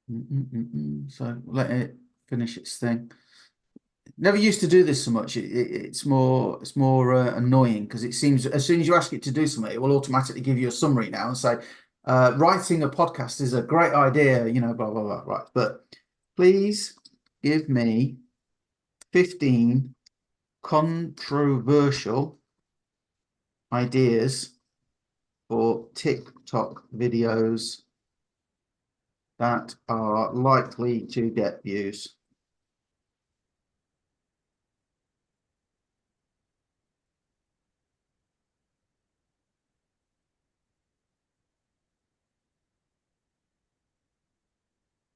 So let it finish its thing. Never used to do this so much. It's more annoying because it seems as soon as you ask it to do something, it will automatically give you a summary now and say, writing a podcast is a great idea, you know, blah blah blah. Right, but please give me 15 controversial ideas for TikTok videos that are likely to get views.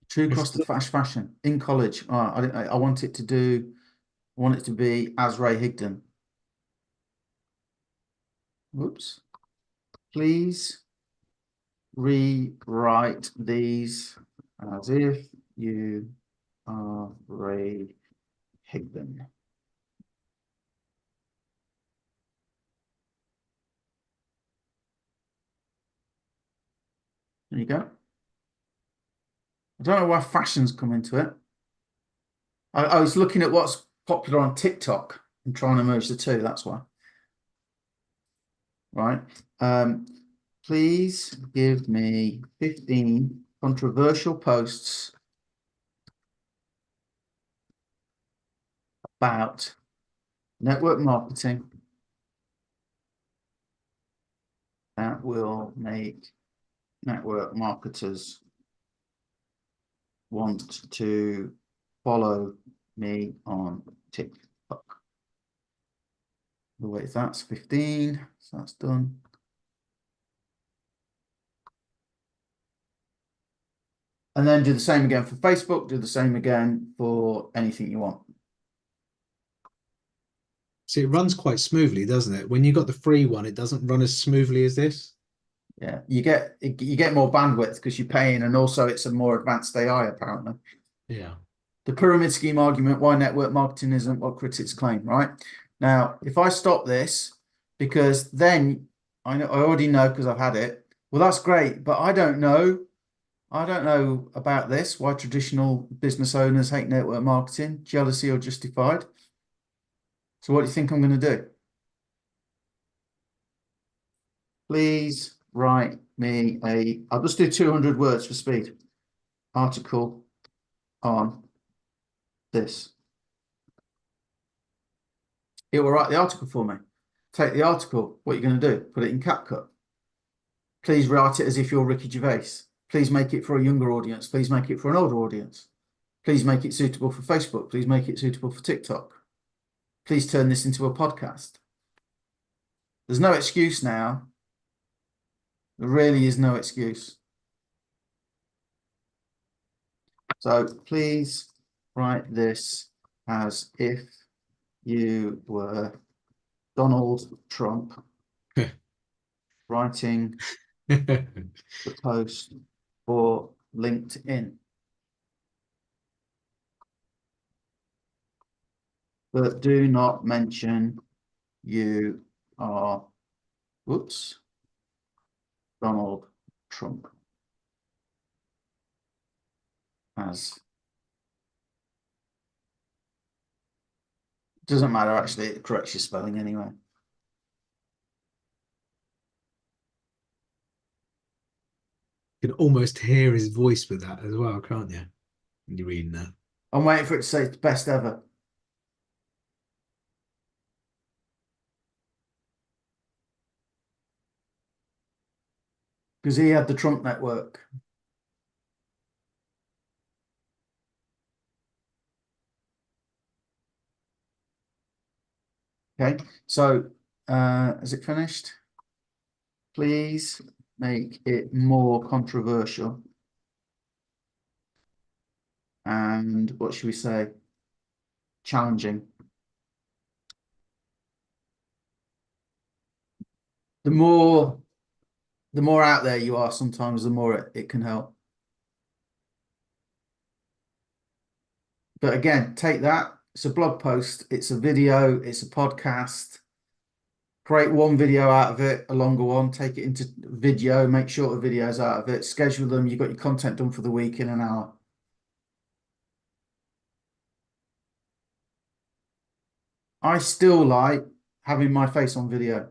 True cost of fast fashion in college. I want it to do. I want it to be as Ray Higdon. Whoops. Please rewrite these as if you are Ray Higdon. There you go. I don't know why fashion's come into it. I was looking at what's popular on TikTok and trying to merge the two. That's why. Right. Please give me 15 controversial posts about network marketing that will make network marketers want to follow me on TikTok. Wait, that's 15, so that's done. And then do the same again for Facebook, do the same again for anything you want. See, it runs quite smoothly, doesn't it? When you got the free one, it doesn't run as smoothly as this. Yeah, you get more bandwidth because you're paying, and also it's a more advanced AI apparently. Yeah. The pyramid scheme argument, why network marketing isn't what critics claim, right? Now, if I stop this, because then I already know because I've had it. Well, that's great, but I don't know about this, why traditional business owners hate network marketing, jealousy or justified. So what do you think I'm going to do? Please write me I'll just do 200 words for speed. Article on this. It will write the article for me. Take the article. What are you going to do? Put it in CapCut. Please write it as if you're Ricky Gervais. Please make it for a younger audience. Please make it for an older audience. Please make it suitable for Facebook. Please make it suitable for TikTok. Please turn this into a podcast. There's no excuse now. There really is no excuse. So please write this as if you were Donald Trump writing the post for LinkedIn. But do not mention you are, whoops, Donald Trump as. Doesn't matter, actually, it corrects your spelling anyway. You can almost hear his voice with that as well, can't you? When you're reading that. I'm waiting for it to say it's best ever. Because he had the Trump network. Okay, so is it finished? Please make it more controversial. And what should we say? Challenging. The more out there you are, sometimes the more it can help. But again, take that. It's a blog post, it's a video, it's a podcast. Create one video out of it, a longer one, take it into video, make shorter videos out of it, schedule them. You've got your content done for the week in an hour. I still like having my face on video.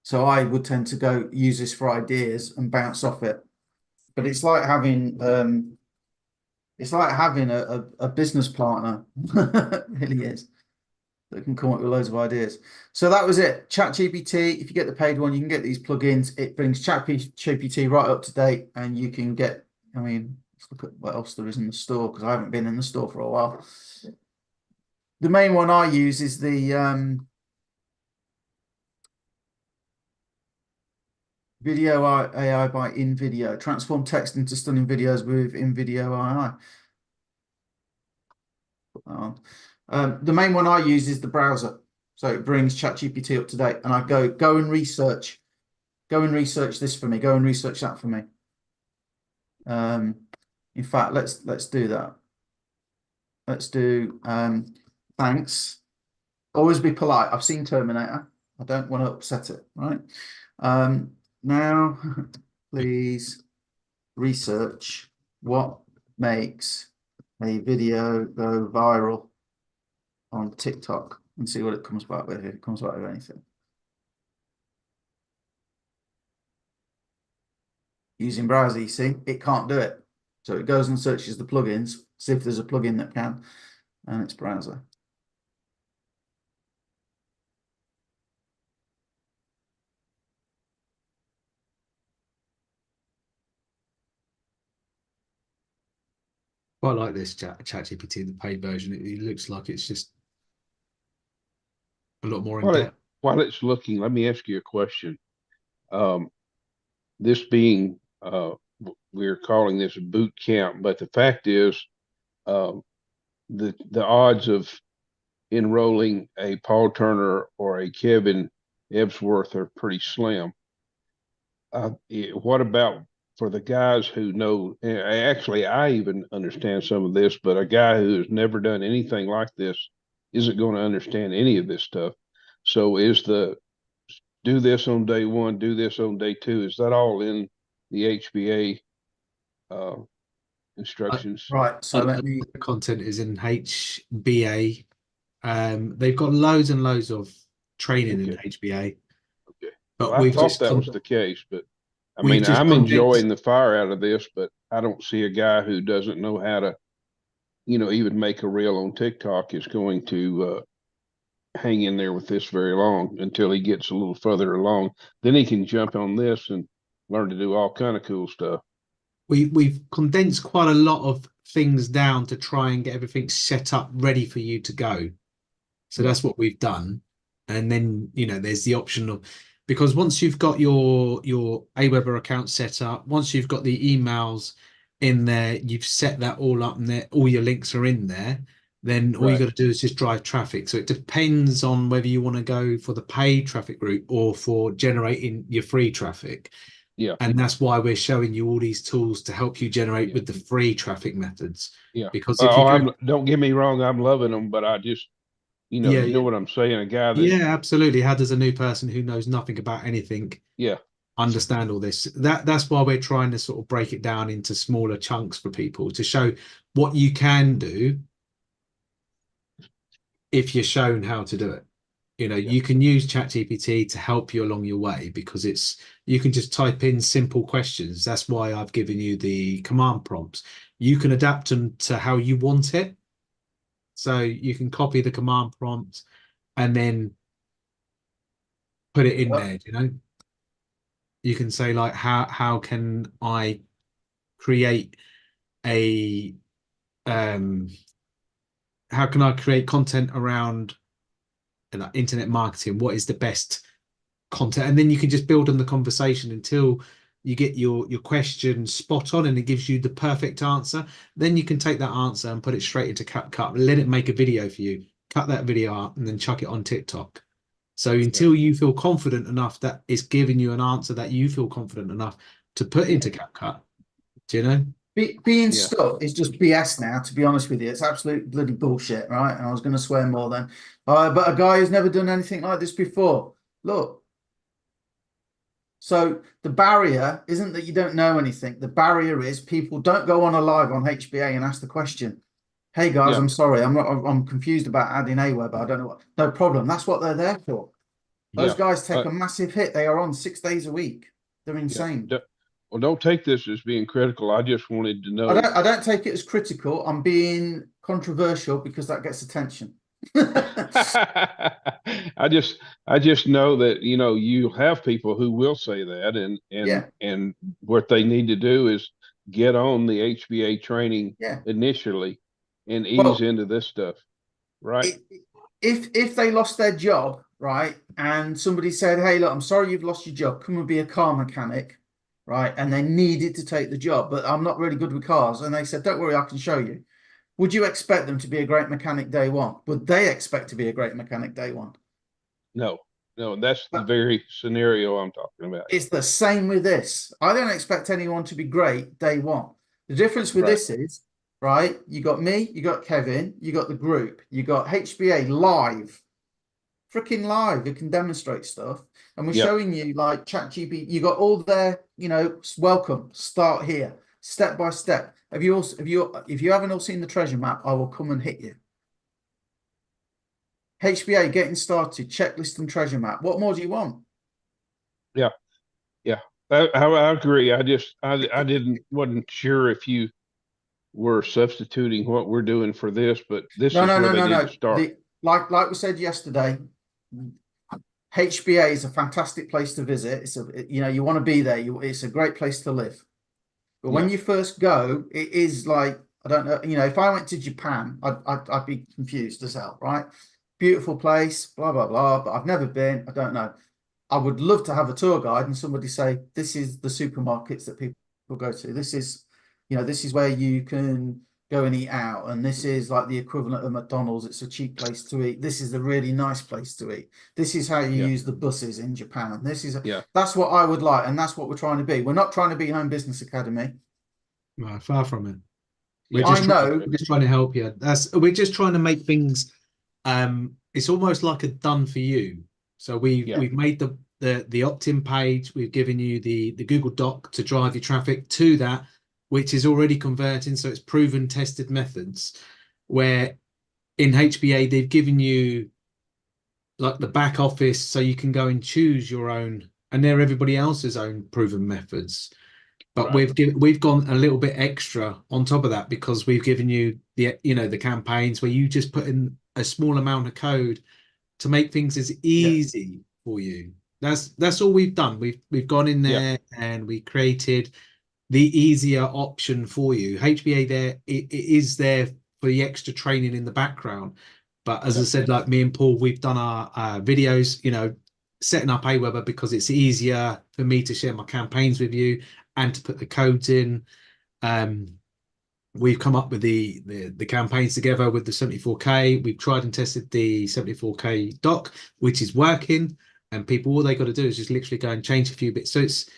So I would tend to go use this for ideas and bounce off it. But it's like having a business partner. It really is. That can come up with loads of ideas. So that was it. ChatGPT. If you get the paid one, you can get these plugins. It brings ChatGPT right up to date, and you can get. I mean, let's look at what else there is in the store, because I haven't been in the store for a while. The main one I use is the Video AI by InVideo. Transform text into stunning videos with InVideo AI. Put that on. The main one I use is the browser, so it brings ChatGPT up to date, and I go and research this for me, go and research that for me. In fact, let's do that. Let's do thanks. Always be polite. I've seen Terminator. I don't want to upset it, right? Now, please research what makes a video go viral on TikTok, and see what it comes back with, if it comes back with anything. Using browser, you see, it can't do it. So it goes and searches the plugins, see if there's a plugin that can, and it's browser. Quite like this ChatGPT, the paid version. It looks like it's just a lot more in depth. While it's looking, let me ask you a question. This being, we're calling this a boot camp, but the fact is, the odds of enrolling a Paul Turner or a Kevin Ebsworth are pretty slim. What about for the guys who know? Actually, I even understand some of this, but a guy who has never done anything like this isn't going to understand any of this stuff. So is the do this on day one, do this on day two, is that all in the HBA instructions? Right, so let me. The content is in HBA. They've got loads and loads of training in HBA. Okay. But Well, I we've thought just that was the case, but I we've mean, just I'm condensed- enjoying the fire out of this, but I don't see a guy who doesn't know how to, even make a reel on TikTok is going to hang in there with this very long until he gets a little further along. Then he can jump on this and learn to do all kind of cool stuff. We've condensed quite a lot of things down to try and get everything set up ready for you to go. So that's what we've done. And then, there's the option of, because once you've got your Aweber account set up, once you've got the emails in there, you've set that all up, and there all your links are in there, then all you got to do is just drive traffic. So it depends on whether you want to go for the paid traffic route or for generating your free traffic. Yeah. And that's why we're showing you all these tools to help you generate with the free traffic methods. Yeah. Because if you don't get me wrong, I'm loving them, but I just, you know what I'm saying? A guy that. Yeah, absolutely. How does a new person who knows nothing about anything understand all this? That's why we're trying to sort of break it down into smaller chunks for people to show what you can do if you're shown how to do it. You can use ChatGPT to help you along your way, because you can just type in simple questions. That's why I've given you the command prompts. You can adapt them to how you want it. So you can copy the command prompt and then put it in there. You can say, like, how can I create a how can I create content around internet marketing? What is the best content? And then you can just build on the conversation until you get your question spot on and it gives you the perfect answer. Then you can take that answer and put it straight into CapCut, let it make a video for you, cut that video out, and then chuck it on TikTok. So until you feel confident enough that it's giving you an answer that you feel confident enough to put into CapCut, do you know? Being stuck is just BS now, to be honest with you. It's absolute bloody bullshit, right? And I was going to swear more then. But a guy who's never done anything like this before, look. So the barrier isn't that you don't know anything. The barrier is people don't go on a live on HBA and ask the question. Hey guys, Yeah. I'm sorry, I'm confused about adding Aweber. I don't know what. No problem. That's what they're there for. Those Yeah. guys take a massive hit. They are on 6 days a week. They're insane. Well, don't take this as being critical. I just wanted to know. I don't take it as critical. I'm being controversial because that gets attention. I just know that, you know, you have people who will say that, Yeah. and what they need to do is get on the HBA training Yeah. initially and Well, ease into this stuff, right? If they lost their job, right, and somebody said, "Hey, look, I'm sorry you've lost your job. Come and be a car mechanic," right, and they needed to take the job, but I'm not really good with cars, and they said, "Don't worry, I can show you." Would you expect them to be a great mechanic day one? Would they expect to be a great mechanic day one? No, that's the very scenario I'm talking about. It's the same with this. I don't expect anyone to be great day one. The difference with Right. this is, right, you got me, you got Kevin, you got the group, you got HBA live, freaking live. It can demonstrate stuff. And we're Yep. showing you like ChatGPT, you got all their, you know, welcome, start here, step by step. If you haven't all seen the treasure map, I will come and hit you. HBA getting started, checklist and treasure map. What more do you want? I agree. I wasn't sure if you were substituting what we're doing for this, but this is where they need to start. Like we said yesterday, HBA is a fantastic place to visit. You know, you want to be there. It's a great place to live. But when you first go, it is like, I don't know, you know, if I went to Japan, I'd be confused as hell, right? Beautiful place, blah, blah, blah, but I've never been. I don't know. I would love to have a tour guide and somebody say, this is the supermarkets that people go to. This is, you know, this is where you can go and eat out. And this is like the equivalent of McDonald's. It's a cheap place to eat. This is a really nice place to eat. This is how you use the buses in Japan. That's what I would like. And that's what we're trying to be. We're not trying to be Home Business Academy. No, far from it. We're just trying to help you. We're just trying to make things. It's almost like a done for you. So we've made the opt-in page. We've given you the Google Doc to drive your traffic to that, which is already converting. So it's proven, tested methods. Where in HBA they've given you like the back office, so you can go and choose your own, and they're everybody else's own proven methods. But we've gone a little bit extra on top of that because we've given you the campaigns where you just put in a small amount of code to make things as easy for you. That's all we've done. We've gone in there and we created the easier option for you. HBA there it is there for the extra training in the background. But as I said, like me and Paul, we've done our videos, you know, setting up Aweber because it's easier for me to share my campaigns with you and to put the codes in. We've come up with the campaigns together with the 74K. We've tried and tested the 74K doc, which is working. And people, all they got to do is just literally go and change a few bits. So it's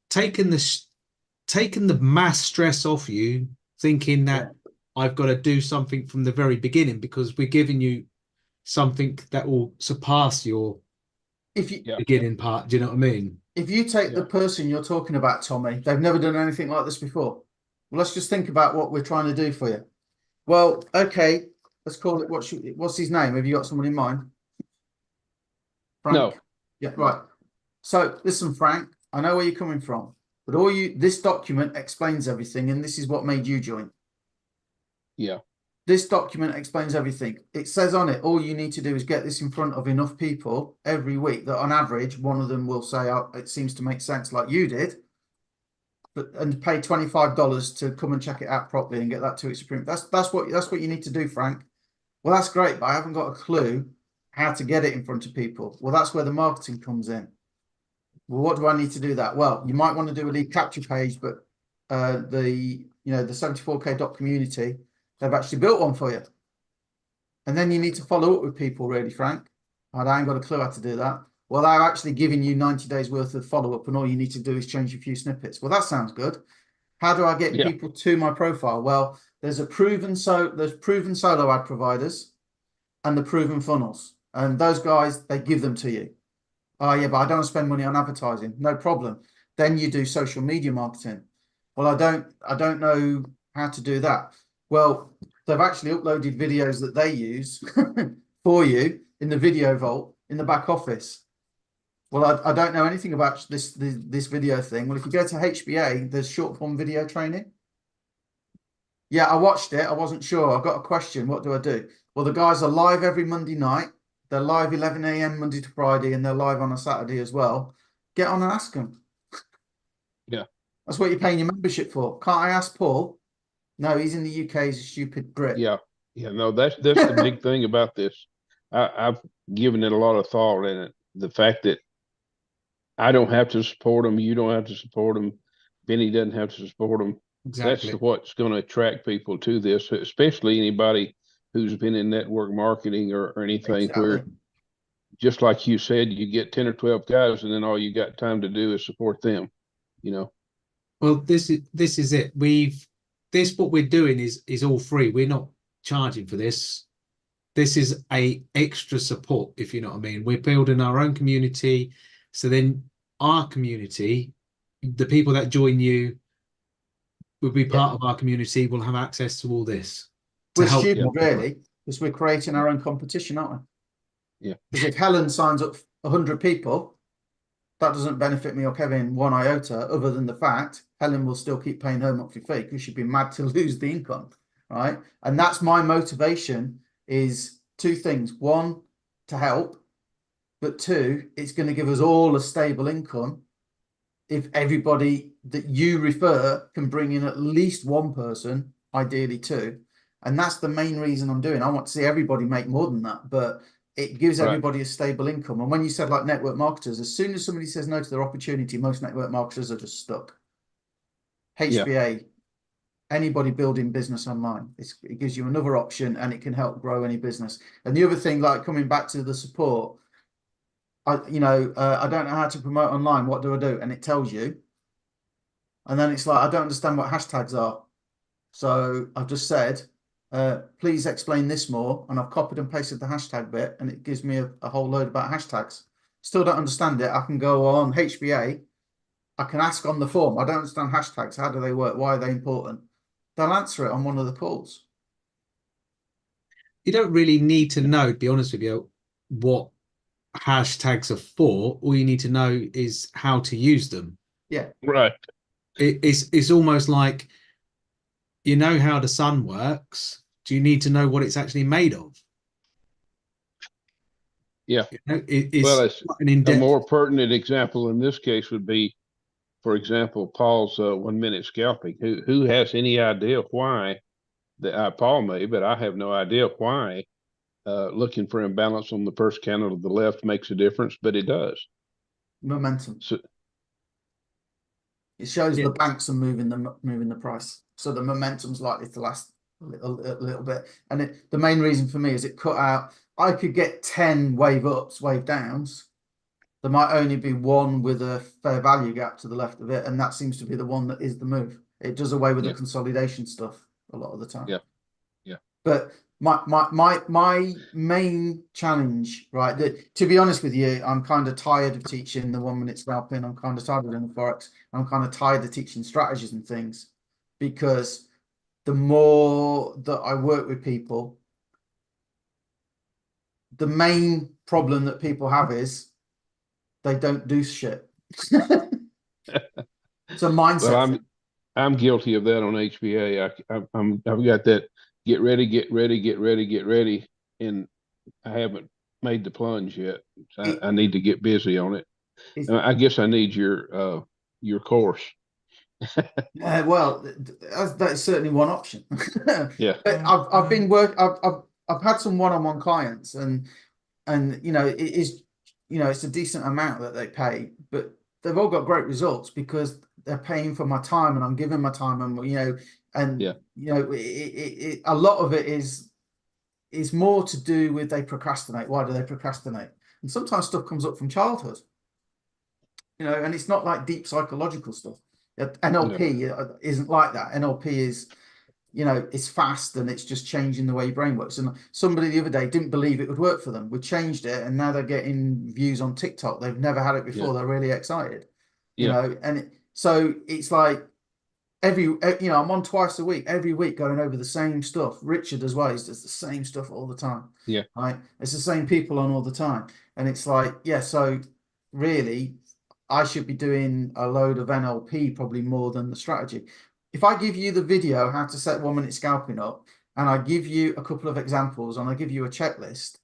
taken the mass stress off you, thinking that I've got to do something from the very beginning, because we're giving you something that will surpass your beginning part. Do you know what I mean? If you take the person you're talking about, Tommy, they've never done anything like this before. Well, let's just think about what we're trying to do for you. Well, okay, let's call it, what's his name? Have you got someone in mind? Frank? No. Yeah, right. So listen, Frank, I know where you're coming from, but this document explains everything, and this is what made you join. Yeah. This document explains everything. It says on it, all you need to do is get this in front of enough people every week that on average, one of them will say, oh, it seems to make sense, like you did, and pay $25 to come and check it out properly and get that to its supreme. That's what you need to do, Frank. Well, that's great, but I haven't got a clue how to get it in front of people. Well, that's where the marketing comes in. Well, what do I need to do that? Well, you might want to do a lead capture page, but the 74K doc community, they've actually built one for you. And then you need to follow up with people, really, Frank. I ain't got a clue how to do that. Well, they're actually giving you 90 days worth of follow-up, and all you need to do is change a few snippets. Well, that sounds good. How do I get people to my profile? Well, there's proven solo ad providers and the proven funnels. And those guys, they give them to you. Oh, yeah, but I don't want to spend money on advertising. No problem. Then you do social media marketing. Well, I don't know how to do that. Well, they've actually uploaded videos that they use for you in the video vault in the back office. Well, I don't know anything about this video thing. Well, if you go to HBA, there's short form video training. Yeah, I watched it. I wasn't sure. I've got a question. What do I do? Well, the guys are live every Monday night. They're live 11 a.m. Monday to Friday, and they're live on a Saturday as well. Get on and ask them. Yeah. That's what you're paying your membership for. Can't I ask Paul? No, he's in the UK. He's a stupid Brit. Yeah. No, that's the big thing about this. I've given it a lot of thought in it. The fact that I don't have to support them, you don't have to support them, Benny doesn't have to support them. Exactly. That's what's going to attract people to this, especially anybody who's been in network marketing or anything where, just like you said, you get 10 or 12 guys and then all you got time to do is support them, you know. Well, this is it. What we're doing is all free. We're not charging for this. This is a extra support, if you know what I mean. We're building our own community. So then our community, the people that join you will be part of our community, will have access to all this. We're stupid, really, because we're creating our own competition, aren't we? Yeah. Because if Helen signs up 100 people, that doesn't benefit me or Kevin one iota, other than the fact Helen will still keep paying her monthly fee because she'd be mad to lose the income, right? And that's my motivation, is two things. One, to help, but two, it's going to give us all a stable income if everybody that you refer can bring in at least one person, ideally two. And that's the main reason I'm doing. I want to see everybody make more than that, but it gives everybody a stable income. And when you said like network marketers, as soon as somebody says no to their opportunity, most network marketers are just stuck. HBA, anybody building business online, it gives you another option and it can help grow any business. And the other thing, like coming back to the support, I don't know how to promote online. What do I do? And it tells you. And then it's like, I don't understand what hashtags are. So I've just said, please explain this more. And I've copied and pasted the hashtag bit and it gives me a whole load about hashtags. Still don't understand it. I can go on HBA. I can ask on the form. I don't understand hashtags. How do they work? Why are they important? They'll answer it on one of the calls. You don't really need to know, to be honest with you, what hashtags are for. All you need to know is how to use them. Yeah. Right. It's almost like, you know how the sun works. Do you need to know what it's actually made of? Yeah. You know, it's an in-depth. A more pertinent example in this case would be, for example, Paul's 1 minute scalping. Who has any idea why Paul may, but I have no idea why looking for imbalance on the first candle to the left makes a difference, but it does. Momentum. So, it shows the banks are moving the price. So the momentum's likely to last a little bit. And the main reason for me is it cut out. I could get 10 wave ups, wave downs. There might only be one with a fair value gap to the left of it. And that seems to be the one that is the move. It does away with the consolidation stuff a lot of the time. Yeah. Yeah. But my main challenge, right, to be honest with you, I'm kind of tired of teaching the 1 minute scalping. I'm kind of tired of doing the Forex. I'm kind of tired of teaching strategies and things, because the more that I work with people, the main problem that people have is they don't do shit. It's a mindset. Well, I'm guilty of that on HBA. I've got that get ready, and I haven't made the plunge yet. I need to get busy on it. I guess I need your course. Well, that's certainly one option. Yeah. I've had some one-on-one clients, and you know, it's a decent amount that they pay, but they've all got great results because they're paying for my time and I'm giving my time, and a lot of it is more to do with they procrastinate. Why do they procrastinate? And sometimes stuff comes up from childhood, and it's not like deep psychological stuff. NLP isn't like that. NLP is, it's fast and it's just changing the way your brain works. And somebody the other day didn't believe it would work for them. We changed it and now they're getting views on TikTok. They've never had it before. They're really excited, and so it's like, I'm on twice a week, every week going over the same stuff. Richard as well, he does the same stuff all the time. Yeah. Right. It's the same people on all the time. And it's like, yeah, so really I should be doing a load of NLP probably more than the strategy. If I give you the video, how to set 1 minute scalping up, and I give you a couple of examples and I give you a checklist,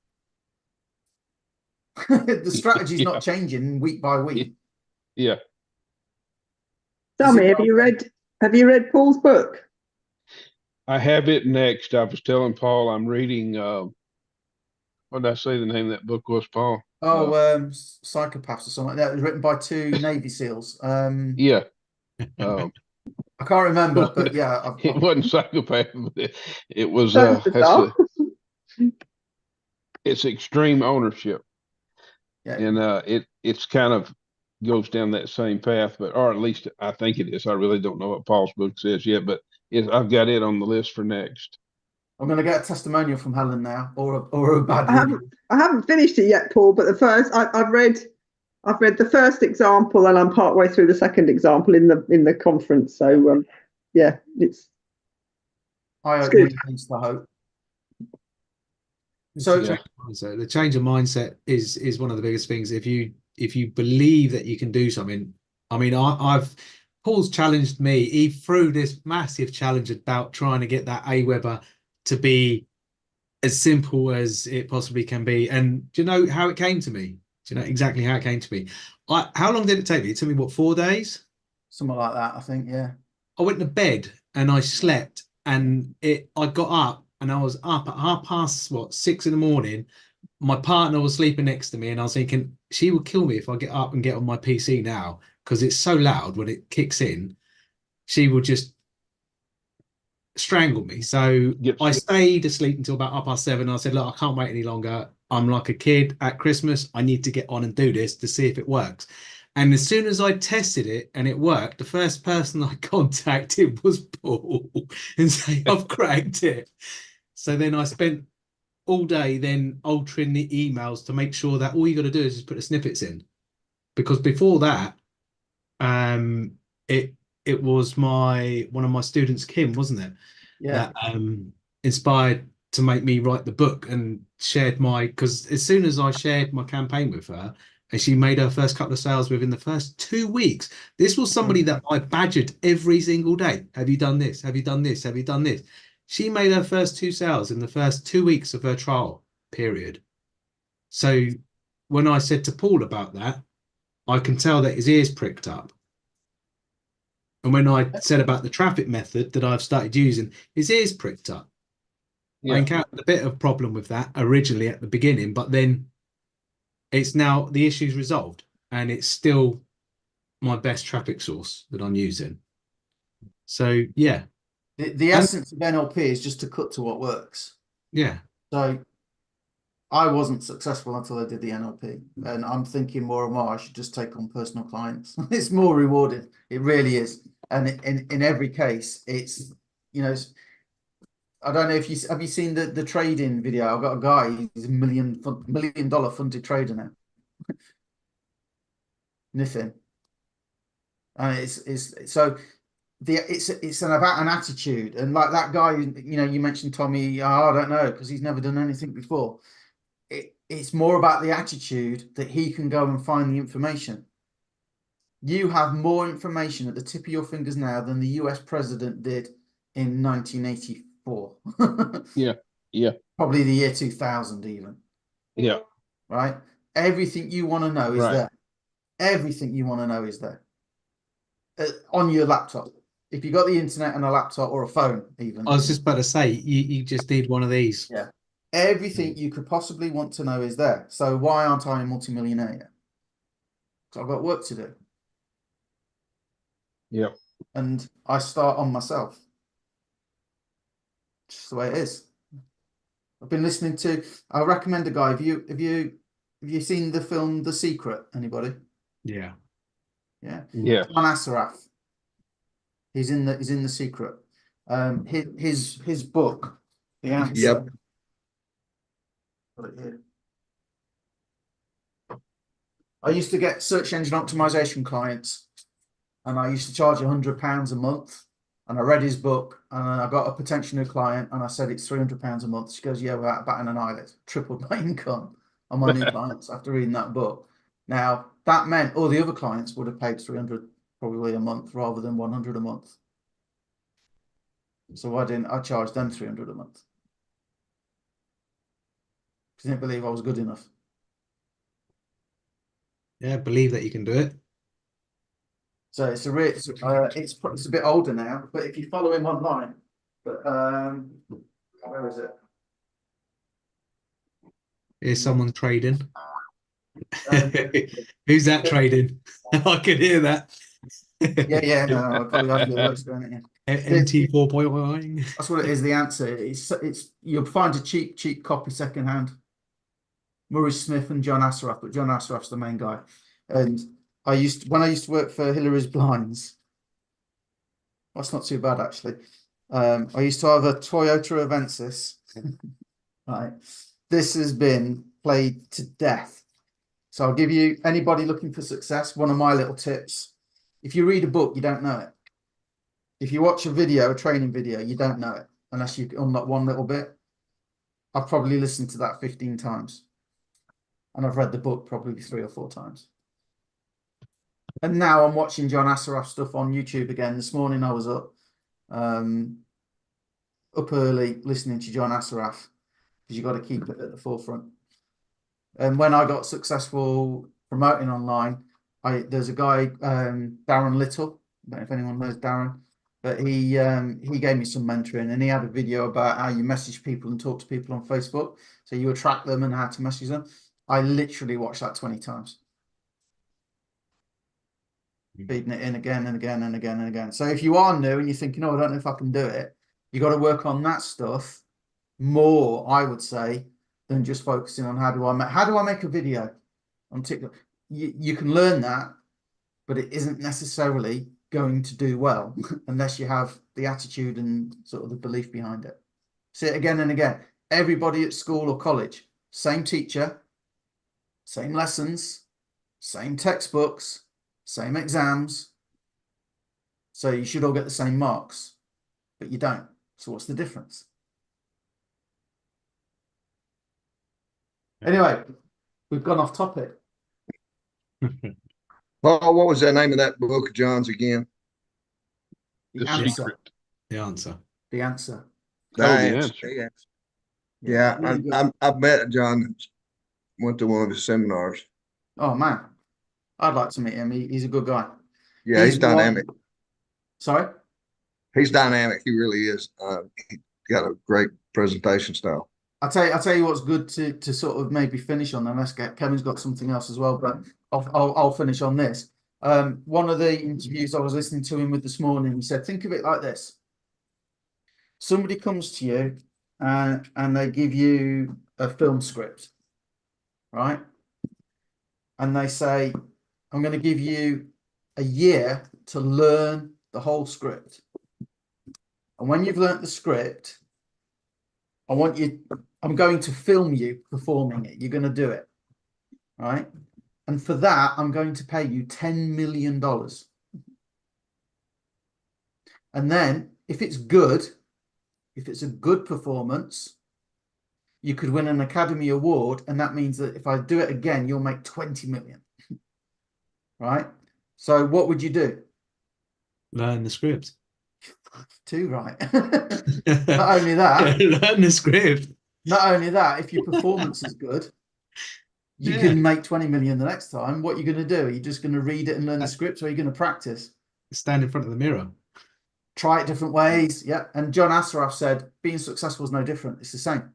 the strategy's Yeah. not changing week by week. Yeah. Tell me, have you read Paul's book? I have it next. I was telling Paul I'm reading, what did I say the name of that book was, Paul? Psychopaths or something like that. It was written by 2 Navy SEALs. Yeah. I can't remember, but yeah, It wasn't Psychopath, but it was, That's bizarre. it's extreme ownership. yeah. And it's kind of goes down that same path, or at least I think it is. I really don't know what Paul's book says yet, but I've got it on the list for next. I'm going to get a testimonial from Helen now, or a bad review. I haven't finished it yet, Paul. But the first I've read the first example, and I'm partway through the second example in the conference. So yeah, it's Eye-opening against the hope. So the change of mindset is one of the biggest things. If you believe that you can do something, I mean, Paul's challenged me. He threw this massive challenge about trying to get that AWeber to be as simple as it possibly can be. And do you know how it came to me? Do you know exactly how it came to me? How long did it take me? It took me, what, 4 days? Something like that, I think, yeah. I went to bed and I slept, and I got up and I was up at 6:30 in the morning. My partner was sleeping next to me, and I was thinking, she will kill me if I get up and get on my PC now, because it's so loud when it kicks in. She will just strangle me. So I stayed asleep until about 7:30. I said, look, I can't wait any longer. I'm like a kid at Christmas. I need to get on and do this to see if it works. And as soon as I tested it and it worked, the first person I contacted was Paul and say, I've cracked it. So then I spent all day then altering the emails to make sure that all you got to do is just put the snippets in. Because before that, it was one of my students, Kim, wasn't it? Yeah. That inspired to make me write the book, and shared because as soon as I shared my campaign with her, and she made her first couple of sales within the first 2 weeks. This was somebody that I badgered every single day. Have you done this? Have you done this? Have you done this? She made her first 2 sales in the first 2 weeks of her trial period. So when I said to Paul about that, I can tell that his ears pricked up. And when I said about the traffic method that I've started using, his ears pricked up. Yeah. I encountered a bit of problem with that originally at the beginning, but then it's now the issue's resolved, and it's still my best traffic source that I'm using. So yeah. The essence of NLP is just to cut to what works. Yeah. So I wasn't successful until I did the NLP, and I'm thinking more and more I should just take on personal clients. It's more rewarding. It really is. And in every case, it's, I don't know if have you seen the trading video? I've got a guy, he's a $1 million funded trader now. Nothing. And it's about an attitude, and like that guy, you mentioned Tommy. I don't know, because he's never done anything before. It's more about the attitude that he can go and find the information. You have more information at the tip of your fingers now than the US president did in 1984. Yeah. Probably the year 2000 even. Yeah. Right? Everything you want to know is there. Everything you want to know is there. On your laptop. If you got the internet and a laptop or a phone even. I was just about to say, you just need one of these. Yeah. Everything you could possibly want to know is there. So why aren't I a multimillionaire yet? Because I've got work to do. Yep. And I start on myself. Just the way it is. I've been listening to, I recommend a guy. Have you seen the film The Secret? Anybody? Yeah. Yeah. John Assaraf. He's in The Secret. His book, The Answer. Yep. Got it here. I used to get search engine optimization clients, and I used to charge £100 a month And I read his book, and I got a potential new client, and I said it's £300 a month. She goes, yeah, without batting an eyelid, tripled my income on my new clients after reading that book. Now that meant all the other clients would have paid 300 probably a month rather than 100 a month. So why didn't I charge them 300 a month? Because I didn't believe I was good enough. Yeah, believe that you can do it. So it's a bit older now, but if you follow him online, but where is it? Is someone trading? Um, Who's that trading? I could hear that. yeah, no, I probably have your works going at you. MT 4.1. That's what it is. The answer. It's you'll find a cheap copy secondhand. Murray Smith and John Assaraf, but John Assaraf's the main guy. And when I used to work for Hillary's Blinds. That's not too bad actually. I used to have a Toyota Avensis. Right. This has been played to death. So I'll give you, anybody looking for success, one of my little tips. If you read a book, you don't know it. If you watch a training video, you don't know it unless you unlock one little bit. I've probably listened to that 15 times. And I've read the book probably 3 or 4 times. And now I'm watching John Assaraf stuff on YouTube again. This morning I was up early listening to John Assaraf, because you've got to keep it at the forefront. And when I got successful promoting online, there's a guy, Darren Little. I don't know if anyone knows Darren, but he gave me some mentoring, and he had a video about how you message people and talk to people on Facebook. So you attract them and how to message them. I literally watched that 20 times. Feeding it in again and again and again and again. So if you are new and you're thinking, oh, I don't know if I can do it, you got to work on that stuff more, I would say, than just focusing on how do I make a video on TikTok. You can learn that, but it isn't necessarily going to do well unless you have the attitude and sort of the belief behind it. See it again and again. Everybody at school or college, same teacher, same lessons, same textbooks, same exams. So you should all get the same marks, but you don't. So what's the difference? Anyway, we've gone off topic. Paul, what was the name of that book of John's again? The answer. secret. The answer. The answer. The answer. Yeah, I've met John. Went to one of his seminars. Oh man, I'd like to meet him. He's a good guy. Yeah, he's dynamic. Sorry? He's dynamic. He really is. He got a great presentation style. I'll tell you what's good to sort of maybe finish on. Unless Kevin's got something else as well, but I'll finish on this. One of the interviews I was listening to him with this morning, he said, think of it like this. Somebody comes to you and they give you a film script, right? And they say, I'm going to give you a year to learn the whole script. And when you've learnt the script, I'm going to film you performing it. You're going to do it, right? And for that, I'm going to pay you $10 million. And then if it's good, if it's a good performance, you could win an Academy Award. And that means that if I do it again, you'll make 20 million, right? So what would you do? Learn the script. Too right. Not only that. Learn the script. Not only that, if your performance is good, you can make 20 million the next time. What are you going to do? Are you just going to read it and learn the script, or are you going to practice? Stand in front of the mirror. Try it different ways. Yeah. And John Assaraf said, being successful is no different. It's the same.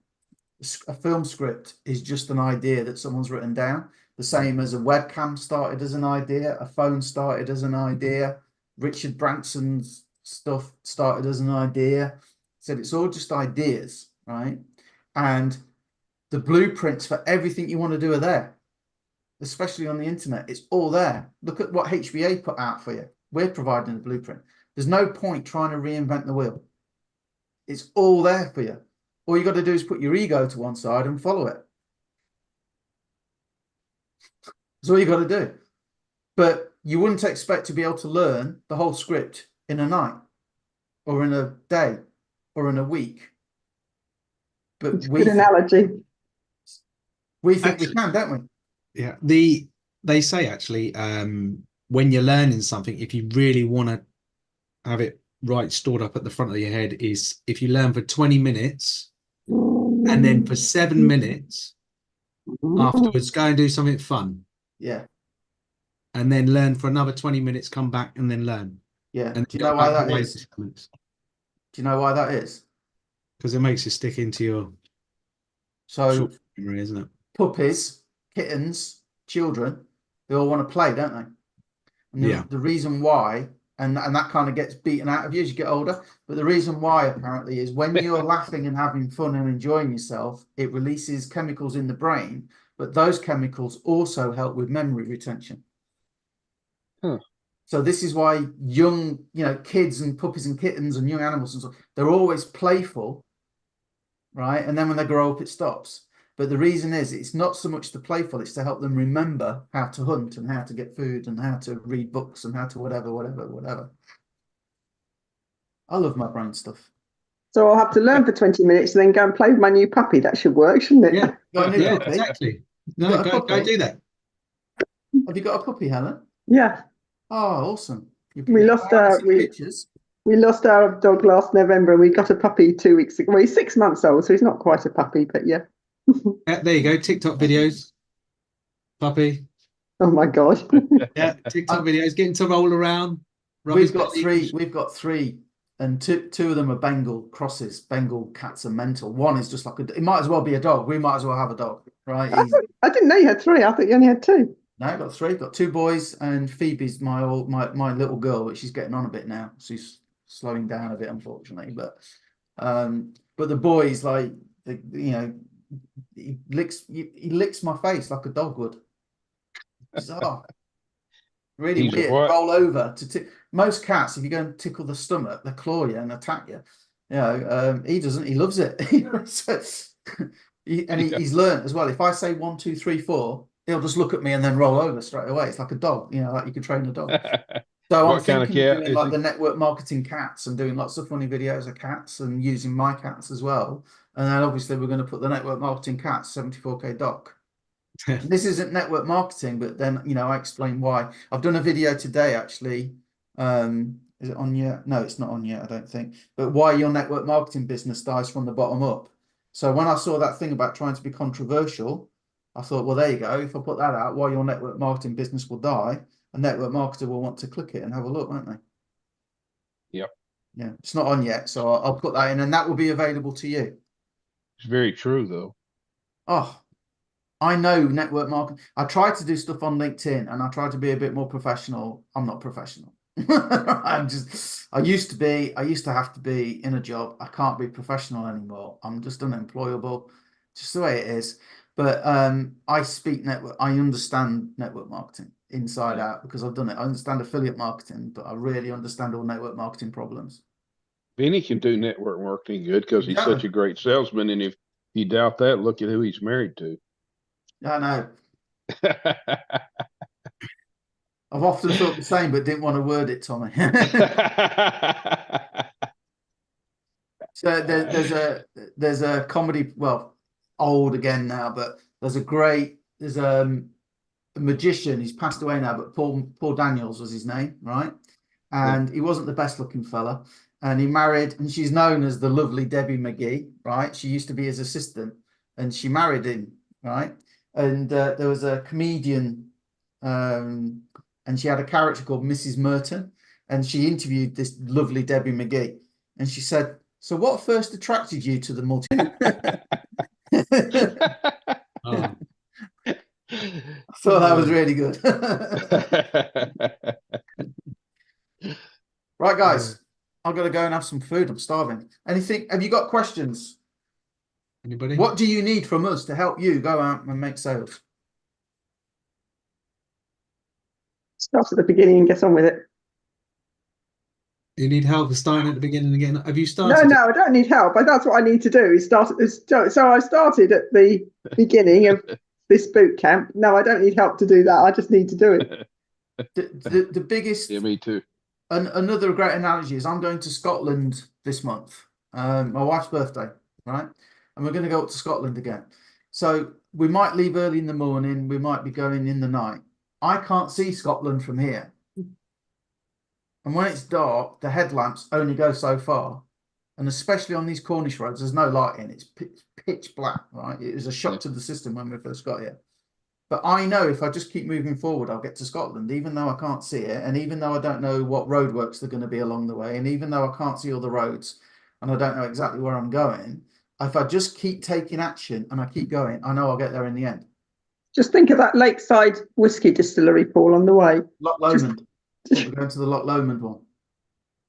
A film script is just an idea that someone's written down. The same as a webcam started as an idea, a phone started as an idea, Richard Branson's stuff started as an idea. Said it's all just ideas, right? And the blueprints for everything you want to do are there, especially on the internet. It's all there. Look at what HBA put out for you. We're providing the blueprint. There's no point trying to reinvent the wheel. It's all there for you. All you got to do is put your ego to one side and follow it. That's all you got to do. But you wouldn't expect to be able to learn the whole script in a night. or in a day or in a week. But It's a good analogy. we think we Actually- can, don't we? Yeah, they say actually, when you're learning something, if you really want to have it right stored up at the front of your head, is if you learn for 20 minutes and then for 7 minutes afterwards go and do something fun, Yeah, and then learn for another 20 minutes, come back and then learn. yeah. And Do you know why that is? is? Do you know why that is? Because it makes it stick into your So short memory, isn't it? puppies, kittens, children, they all want to play, don't they? And Yeah. the reason why, and that kind of gets beaten out of you as you get older, but the reason why apparently is when you're laughing and having fun and enjoying yourself, it releases chemicals in the brain, but those chemicals also help with memory retention. Huh. So this is why young, kids and puppies and kittens and young animals and so they're always playful, right? And then when they grow up, it stops. But the reason is it's not so much the playful, it's to help them remember how to hunt and how to get food and how to read books and how to whatever. I love my brain stuff. So I'll have to learn for 20 minutes and then go and play with my new puppy. That should work, shouldn't it? Yeah, Got a new yeah, puppy? exactly. You No, got a go puppy? do that. Have you got a puppy, Helen? Yeah. Oh, awesome. We lost pictures. We lost our dog last November and we got a puppy 2 weeks ago. Well, he's 6 months old, so he's not quite a puppy, but yeah. Yeah, there you go. TikTok videos. Puppy. Oh my God. Yeah, TikTok videos. Getting to roll around. rub We've his got belly. three, and two of them are Bengal crosses. Bengal cats are mental. One is just like it might as well be a dog. We might as well have a dog, right? I didn't know you had 3. I thought you only had 2. No, I've got 3. Got 2 boys, and Phoebe's my little girl, but she's getting on a bit now. She's slowing down a bit, unfortunately. But the boys, like, he licks my face like a dog would. Bizarre. Really He's a weird. what? Roll over to most cats. If you go and tickle the stomach, they claw you and attack you. He doesn't. He loves it. He's learned as well. If I say 1, 2, 3, 4, he'll just look at me and then roll over straight away. It's like a dog. Like you could train a dog. So What I'm kind of thinking of cat doing is like he? the network marketing cats and doing lots of funny videos of cats and using my cats as well. And then obviously we're going to put the network marketing cats 74K doc. This isn't network marketing, but then I explain why. I've done a video today actually. Is it on yet? No, it's not on yet, I don't think. But why your network marketing business dies from the bottom up. So when I saw that thing about trying to be controversial, I thought, well, there you go. If I put that out, why your network marketing business will die, a network marketer will want to click it and have a look, won't they? Yep. Yeah, it's not on yet, so I'll put that in, and that will be available to you. It's very true, though. Oh, I know network marketing. I try to do stuff on LinkedIn, and I try to be a bit more professional. I'm not professional. I used to have to be in a job. I can't be professional anymore. I'm just unemployable, just the way it is. But I understand network marketing inside out because I've done it. I understand affiliate marketing, but I really understand all network marketing problems. Vinny can do network marketing good because he's Exactly. such a great salesman. And if you doubt that, look at who he's married to. I know. I've often thought the same, but didn't want to word it, Tommy. So there's a comedy, well, old again now, but there's a magician. He's passed away now, but Paul Daniels was his name, right? And he wasn't the best looking fella. And he married, and she's known as the lovely Debbie McGee, right? She used to be his assistant, and she married him, right? And there was a comedian, and she had a character called Mrs. Merton, and she interviewed this lovely Debbie McGee, and she said, "So what first attracted you to the multi?" Oh, So that was really good. Right, guys, I've got to go and have some food. I'm starving. Anything? Have you got questions? anybody? What do you need from us to help you go out and make sales? Start at the beginning and get on with it. You need help starting at the beginning again. Have you started? No, I don't need help. But that's what I need to do is start at this. So I started at the beginning of this boot camp. No, I don't need help to do that. I just need to do it. The biggest Yeah, me too. another great analogy is I'm going to Scotland this month. My wife's birthday, right? And we're going to go up to Scotland again. So we might leave early in the morning. We might be going in the night. I can't see Scotland from here. And when it's dark, the headlamps only go so far. And especially on these Cornish roads, there's no lighting. It's pitch black, right? It was a shock to the system when we first got here. But I know if I just keep moving forward, I'll get to Scotland, even though I can't see it. And even though I don't know what roadworks they're going to be along the way. And even though I can't see all the roads and I don't know exactly where I'm going, if I just keep taking action and I keep going, I know I'll get there in the end. Just think of that Lakeside whiskey distillery, Paul, on the way. Loch Lomond. We're going to the Loch Lomond one.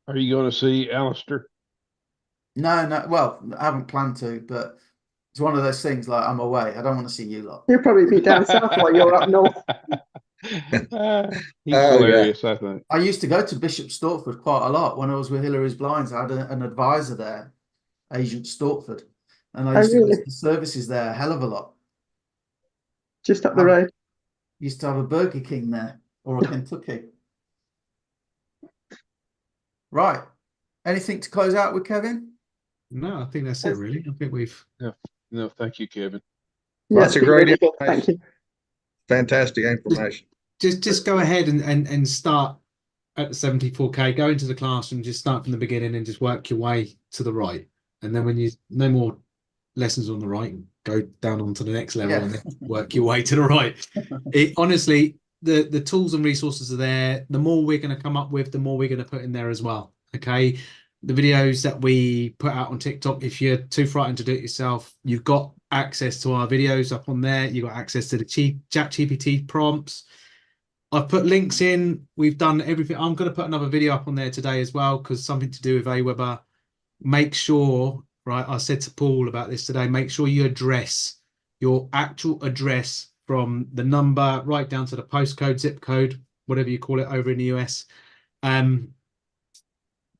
Are you going to see Alistair? No. Well, I haven't planned to, but it's one of those things like I'm away. I don't want to see you lot. He'll probably be down south while you're up north. He's hilarious, I think. I used to go to Bishop Stortford quite a lot when I was with Hillary's Blinds. I had an advisor there, Agent Stortford, and I used to go to the services there a hell of a lot. Just up the road. Used to have a Burger King there or a Kentucky. Right. Anything to close out with, Kevin? No, I think that's it, really. I think we've. No, thank you, Kevin. That's a great really good. Thank you. Fantastic information. Just go ahead and start at the 74K, go into the classroom, just start from the beginning and just work your way to the right. And then when you no more lessons on the right, go down onto the next level and then work your way to the right. It honestly, the tools and resources are there. The more we're going to come up with, the more we're going to put in there as well. Okay. The videos that we put out on TikTok, if you're too frightened to do it yourself, you've got access to our videos up on there. You've got access to the ChatGPT prompts. I've put links in. We've done everything. I'm going to put another video up on there today as well, because something to do with Aweber. Make sure, right, I said to Paul about this today, make sure you address your actual address from the number right down to the postcode, zip code, whatever you call it over in the US.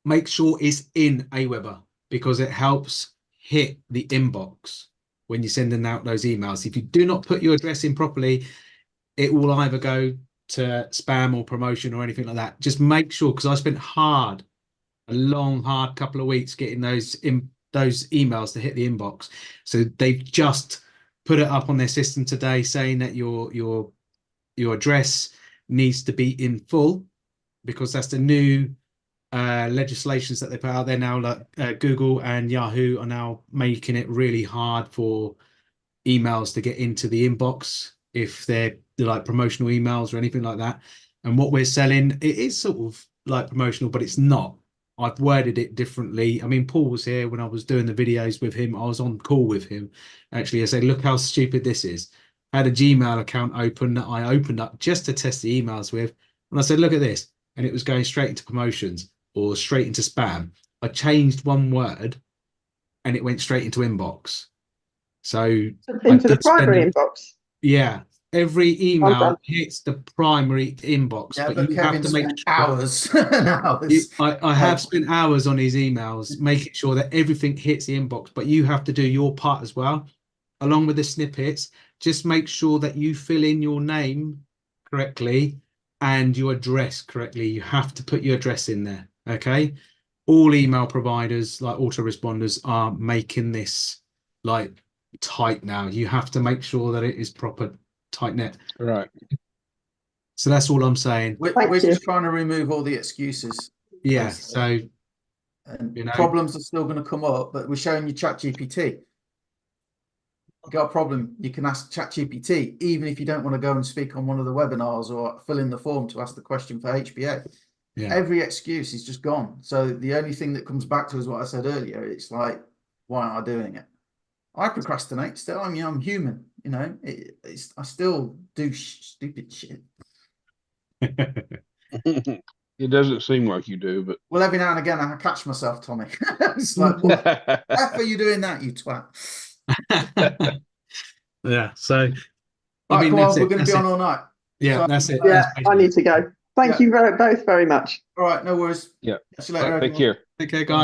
Make sure it's in Aweber, because it helps hit the inbox when you're sending out those emails. If you do not put your address in properly, it will either go to spam or promotion or anything like that. Just make sure, because I spent a long, hard couple of weeks getting those emails to hit the inbox. So they've just put it up on their system today saying that your address needs to be in full, because that's the new legislations that they put out there now. Like Google and Yahoo are now making it really hard for emails to get into the inbox if they're like promotional emails or anything like that. And what we're selling, it is sort of like promotional, but it's not. I've worded it differently. I mean, Paul was here when I was doing the videos with him. I was on call with him. Actually, I said, look how stupid this is. I had a Gmail account open that I opened up just to test the emails with. And I said, look at this. And it was going straight into promotions or straight into spam. I changed one word and it went straight into inbox. So into the primary inbox. Yeah. Every email hits the primary inbox, Yeah, but you have to make hours and hours. I have spent hours on these emails making sure that everything hits the inbox, but you have to do your part as well. Along with the snippets, just make sure that you fill in your name correctly and your address correctly. You have to put your address in there, okay? All email providers like autoresponders are making this like tight now. You have to make sure that it is proper tight net. Right. So that's all I'm saying. We're just trying to remove all the excuses. Yeah. Basically. So and problems are still going to come up, but we're showing you ChatGPT. You got a problem, you can ask ChatGPT, even if you don't want to go and speak on one of the webinars or fill in the form to ask the question for HBA. Yeah. Every excuse is just gone. So the only thing that comes back to is what I said earlier. It's like, why aren't I doing it? I procrastinate still. I mean, I'm human, you know. I still do stupid shit. It doesn't seem like you do, but well, every now and again I catch myself, Tommy. It's like, what the F are you doing that, you twat? Yeah. So I mean, we're going to be on all night. Yeah, so, that's it. Yeah, I need to go. Thank you both very much. All right, no worries. Yeah. See you later. Take care. Take care, guys.